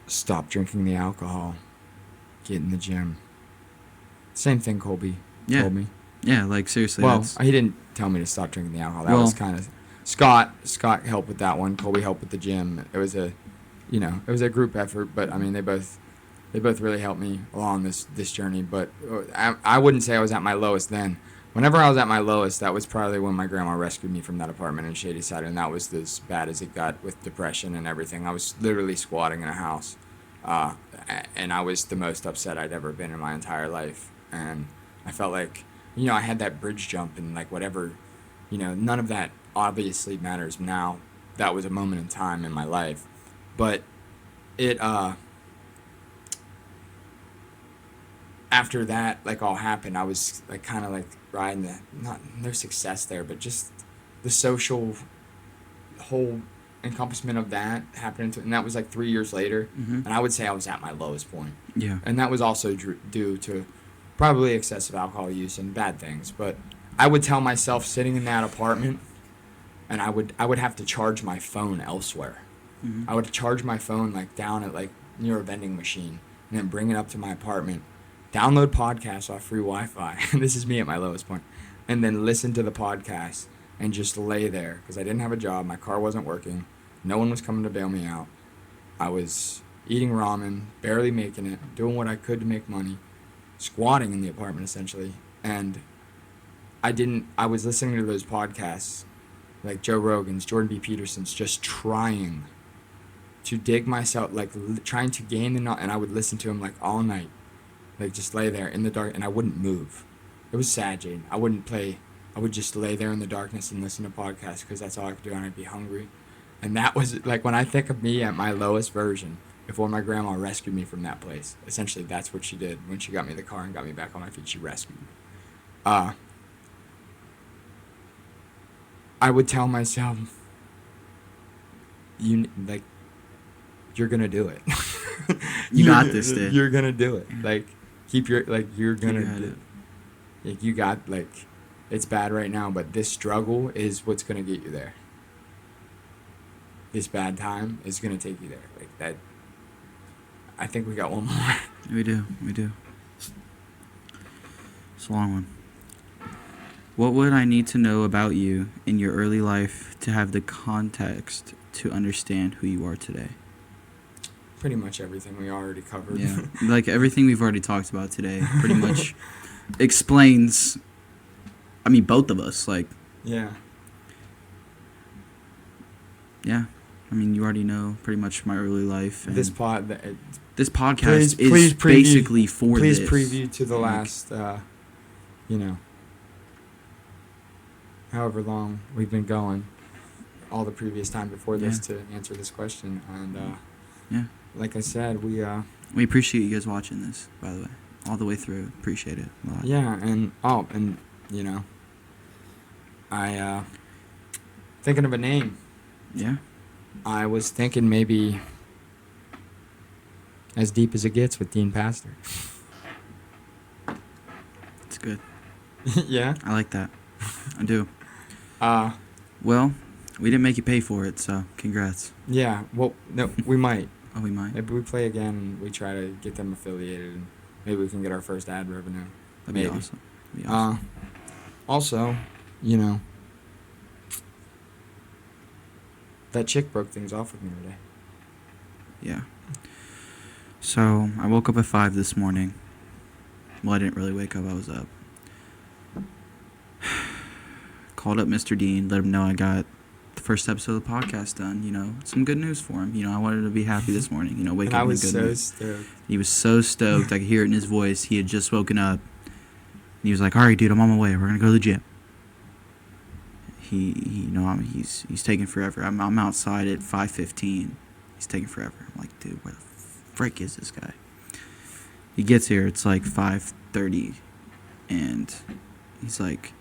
Stop drinking the alcohol. Get in the gym. Same thing Colby told me. Yeah, like seriously. Well, that's, he didn't tell me to stop drinking the alcohol. That Well- was kind of Scott helped with that one. Colby helped with the gym. It was a group effort, but I mean they both really helped me along this journey. But I wouldn't say I was at my lowest then. Whenever I was at my lowest, that was probably when my grandma rescued me from that apartment in Shadyside, and that was as bad as it got with depression and everything. I was literally squatting in a house, and I was the most upset I'd ever been in my entire life. And I felt like, I had that bridge jump and like whatever, none of that obviously matters now. That was a moment in time in my life, but it after that like all happened, I was like kind of like riding no success there, but just the social whole encompassment of that happened, and that was like 3 years later. Mhm. And I would say I was at my lowest point, Yeah. and that was also due to probably excessive alcohol use and bad things. But I would tell myself sitting in that apartment, and I would have to charge my phone elsewhere. Mhm. I would charge my phone like down at like near a vending machine, and then bring it up to my apartment, download podcasts off free Wi-Fi. This is me at my lowest point, and then listen to the podcast and just lay there because I didn't have a job. My car wasn't working. No one was coming to bail me out. I was eating ramen, barely making it, doing what I could to make money, squatting in the apartment essentially. And I was listening to those podcasts like Joe Rogan's, Jordan B. Peterson's, just trying to dig myself, like trying to gain the knowledge. And I would listen to him like all night, like just lay there in the dark, and I wouldn't move. It was sad, Jayden. I wouldn't play. I would just lay there in the darkness and listen to podcasts because that's all I could do, and I'd be hungry. And that was like when I think of me at my lowest version before my grandma rescued me from that place. Essentially, that's what she did when she got me the car and got me back on my feet. She rescued me. I would tell myself, you're gonna do it. You got this, dude. You're gonna do it. Like, you're gonna got do it. Like, you got, like, it's bad right now, but this struggle is what's gonna get you there. This bad time is gonna take you there. Like, that, I think we got one more. We do. It's a long one. What would I need to know about you in your early life to have the context to understand who you are today? Pretty much everything we already covered. Yeah, like everything we've already talked about today pretty much explains, I mean, both of us, like, Yeah. yeah. I mean, you already know pretty much my early life. And This this podcast Please is preview- basically for please this. preview to the Like, last, however long we've been going, all the previous time before this to answer this question. And Yeah. like I said, we We appreciate you guys watching this, by the way, all the way through. Appreciate it a lot. yeah, and I thinking of a name. Yeah. I was thinking maybe As Deep as It Gets with Dean Pastor. It's good. Yeah. I like that. I do. Uh Well, we didn't make you pay for it, so congrats. yeah. Well, no, we might. Oh, we might. Maybe we play again and we try to get them affiliated, and maybe we can get our first ad revenue. That'd be maybe. awesome. That'd be awesome. Also, That chick broke things off with me today. Yeah. So I woke up at 5 this morning. Well, I didn't really wake up. I was up. Called up Mr. Dean, let him know I got the first episode of the podcast done. You know, some good news for him. You know, I wanted to be happy this morning. You know, wake And up I in was good so mood. stoked. He was so stoked. I could hear it in his voice. He had just woken up. And he was like, "All right, dude, I'm on my way. We're gonna go to the gym." He's taking forever. I'm outside at 5:15. He's taking forever. I'm like, dude, where the frick is this guy? He gets here. It's like 5:30, and he's like,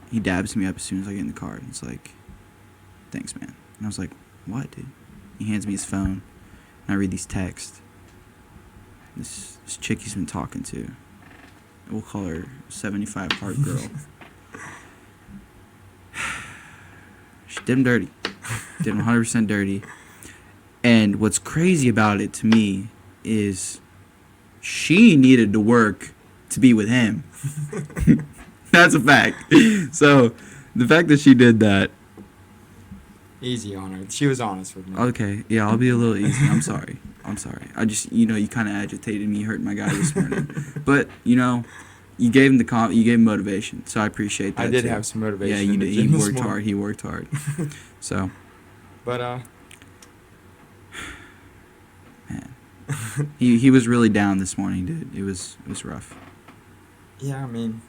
he dabs me up as soon as I get in the car. And he's like, "Thanks, man." And I was like, "What, dude?" He hands me his phone, and I read these texts. This chick he's been talking to, we'll call her 75 Heart Girl. She did him dirty. Did him 100% dirty. And what's crazy about it to me is she needed to work to be with him. That's a fact. So the fact that she did that. Easy on her. She was honest with me. Okay, yeah, I'll be a little easy. I'm sorry. I just, you kind of agitated me, hurting my guy this morning. But, you gave him you gave him motivation, so I appreciate that. I did too. have some motivation. Yeah, in the he gym this worked morning. hard. He worked hard. So, But man, he was really down this morning, dude. It was rough. yeah, I mean,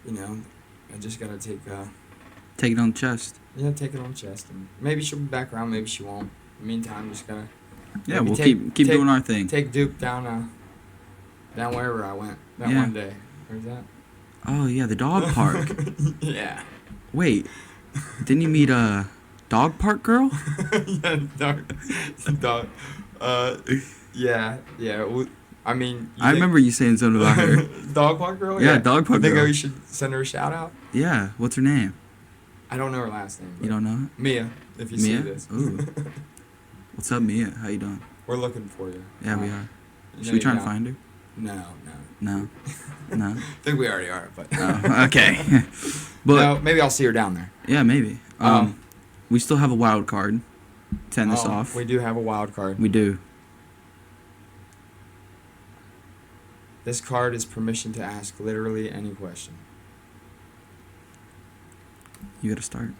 I just gotta take Take it on the chest. take it on chest, and maybe she'll be back around, maybe she won't. In the meantime, just gotta Yeah, maybe we'll take- keep take- doing our thing. take Duke down wherever I went that Yeah. one day. Where's that? Oh yeah, the dog park. Yeah. Wait, didn't you meet a dog park girl? Yeah, dog. Yeah. I mean, I remember you saying something about her. dog park girl. Yeah, dog park Think girl. we should send her a shout out? Yeah, what's her name? I don't know her last name. You don't know? Mia, if you Mia? see this. Ooh. What's up, Mia? How you doing? We're looking for you. Yeah, we are. You Should know we you try and got- find her? No. No. No. I think we already are, but. Oh, okay. But no, maybe I'll see her down there. yeah, maybe. We still have a wild card to end this off. We do have a wild card. We do. This card is permission to ask literally any question. You gotta start.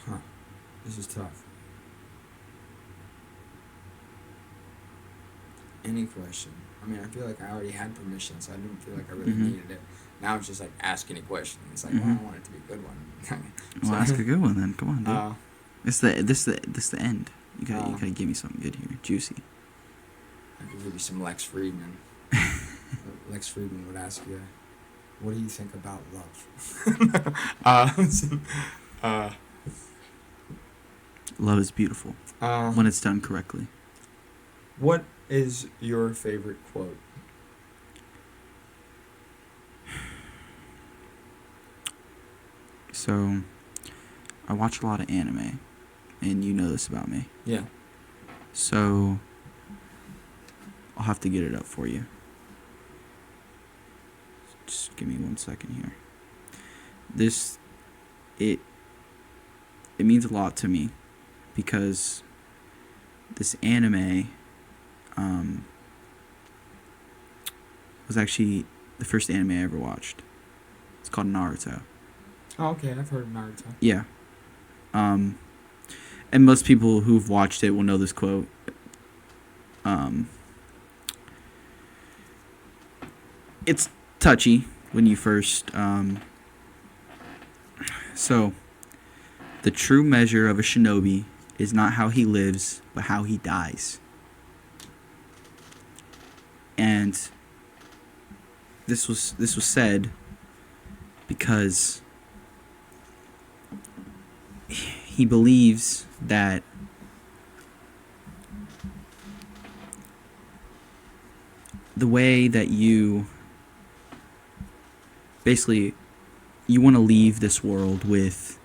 Huh. This is tough. Any question. I mean, I feel like I already had permission, so I didn't feel like I really Mhm. needed it. Now it's just like ask any question. It's like, well, Mhm. I want it to be a good one. Well, ask a good one then. Come on, dude. Uh, This the end. You Uh, gotta give me something good here, juicy. I could give you some Lex Friedman. Lex Friedman would ask you, "What do you think about love?" Love is beautiful when it's done correctly. What is your favorite quote? So, I watch a lot of anime, and you know this about me. Yeah. So, I'll have to get it up for you. Just give me 1 second here. It means a lot to me because this anime was actually the first anime I ever watched. It's called Naruto. Oh, okay, I've heard of Naruto. Yeah. And most people who've watched it will know this quote. It's touchy when you first. So, the true measure of a shinobi is not how he lives, but how he dies. And this was said because he believes that the way that you basically you want to leave this world with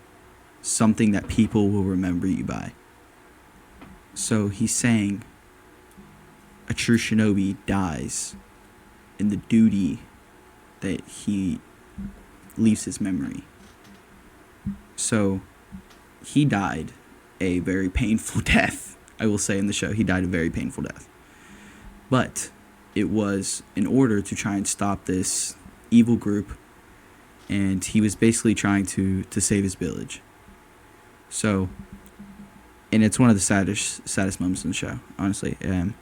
something that people will remember you by. So he's saying a true shinobi dies in the duty that he leaves his memory. So he died a very painful death, I will say in the show. He died a very painful death. But it was in order to try and stop this evil group, and he was basically trying to save his village. So, and it's one of the saddest moments in the show, honestly. And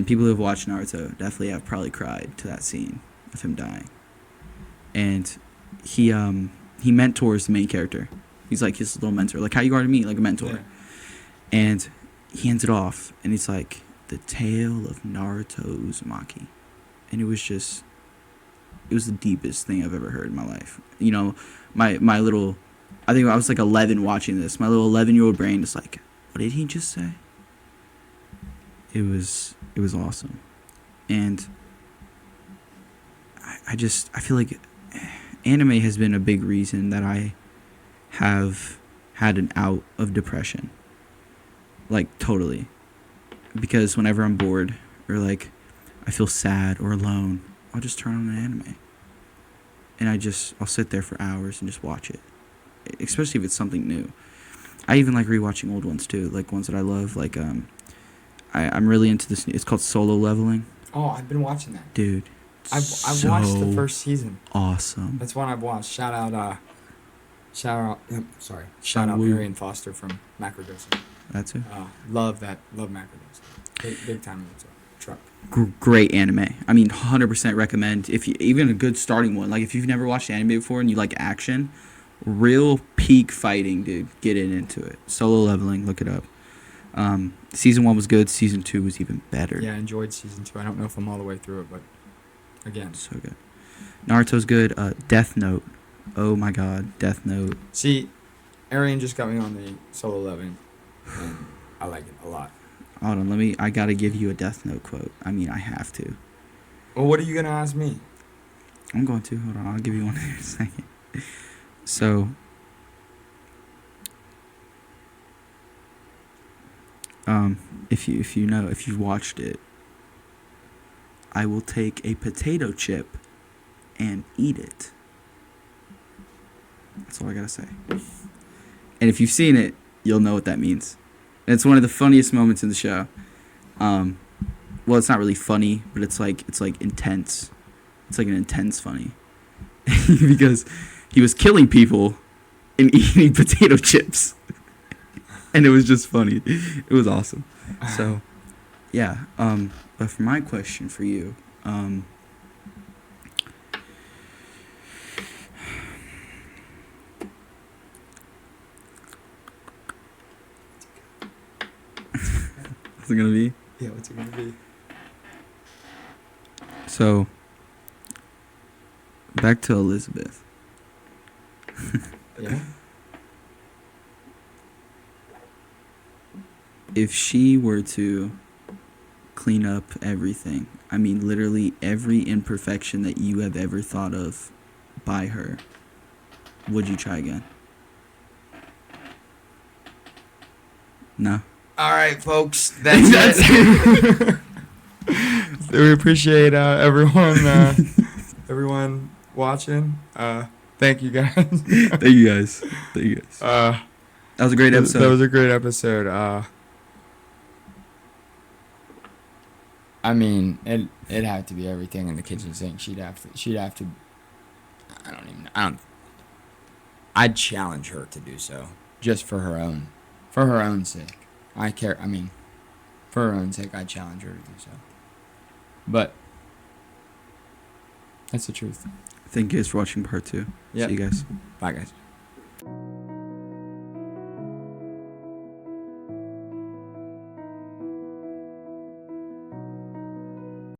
people who have watched Naruto definitely have probably cried to that scene of him dying. And he mentors the main character. He's like his little mentor, like how you are to me, like a mentor. Yeah. And he ends it off, and he's like, the tale of Naruto Uzumaki. And it was the deepest thing I've ever heard in my life. You know, my little, I think I was like 11 watching this. My little 11-year-old brain is like, what did he just say? It was awesome. And I feel like anime has been a big reason that I have had an out of depression. Like, totally. Because whenever I'm bored or like I feel sad or alone, I'll just turn on an anime. And I'll sit there for hours and just watch it. Especially if it's something new. I even like rewatching old ones too, like ones that I love. Like I'm really into this. It's called Solo Leveling. Oh, I've been watching that. Dude, I've so watched the first season. Awesome. That's one I've watched. Shout out Shout Marion Foster from Macrodosing. That's it. Love Macrodosing. Big time in the truck. Great anime. I mean, 100% recommend. If you, even a good starting one. Like if you've never watched anime before and you like action, real peak fighting, dude. Get into it. Solo Leveling. Look it up. Season 1 was good. Season 2 was even better. Yeah, I enjoyed season 2. I don't know if I'm all the way through it, but again, so good. Naruto's good. Death Note. Oh my God, Death Note. See, Arian just got me on the Solo Leveling, and I like it a lot. Hold on, I gotta give you a Death Note quote. I mean, I have to. Well, what are you gonna ask me? I'm going to. Hold on, I'll give you one in a second. So, if you've watched it, I will take a potato chip and eat it. That's all I gotta say. And if you've seen it, you'll know what that means. And it's one of the funniest moments in the show. Well, it's not really funny, but it's like intense. It's like an intense funny. Because he was killing people and eating potato chips. And it was just funny. It was awesome. So, yeah. But for my question for you, what's it gonna be? Yeah, what's it gonna be? So, back to Elizabeth. Yeah. If she were to clean up everything, I mean literally every imperfection that you have ever thought of by her, would you try again? No? All right, folks. That's it. We appreciate everyone watching. Thank you guys. Thank you guys. That was a great episode. That was a great episode. I mean, it'd have to be everything in the kitchen sink. She'd have to. I'd challenge her to do so, just for her own sake. For her own sake, I'd challenge her to do so. But that's the truth. Thank you guys for watching part 2. Yep. See you guys. Bye, guys.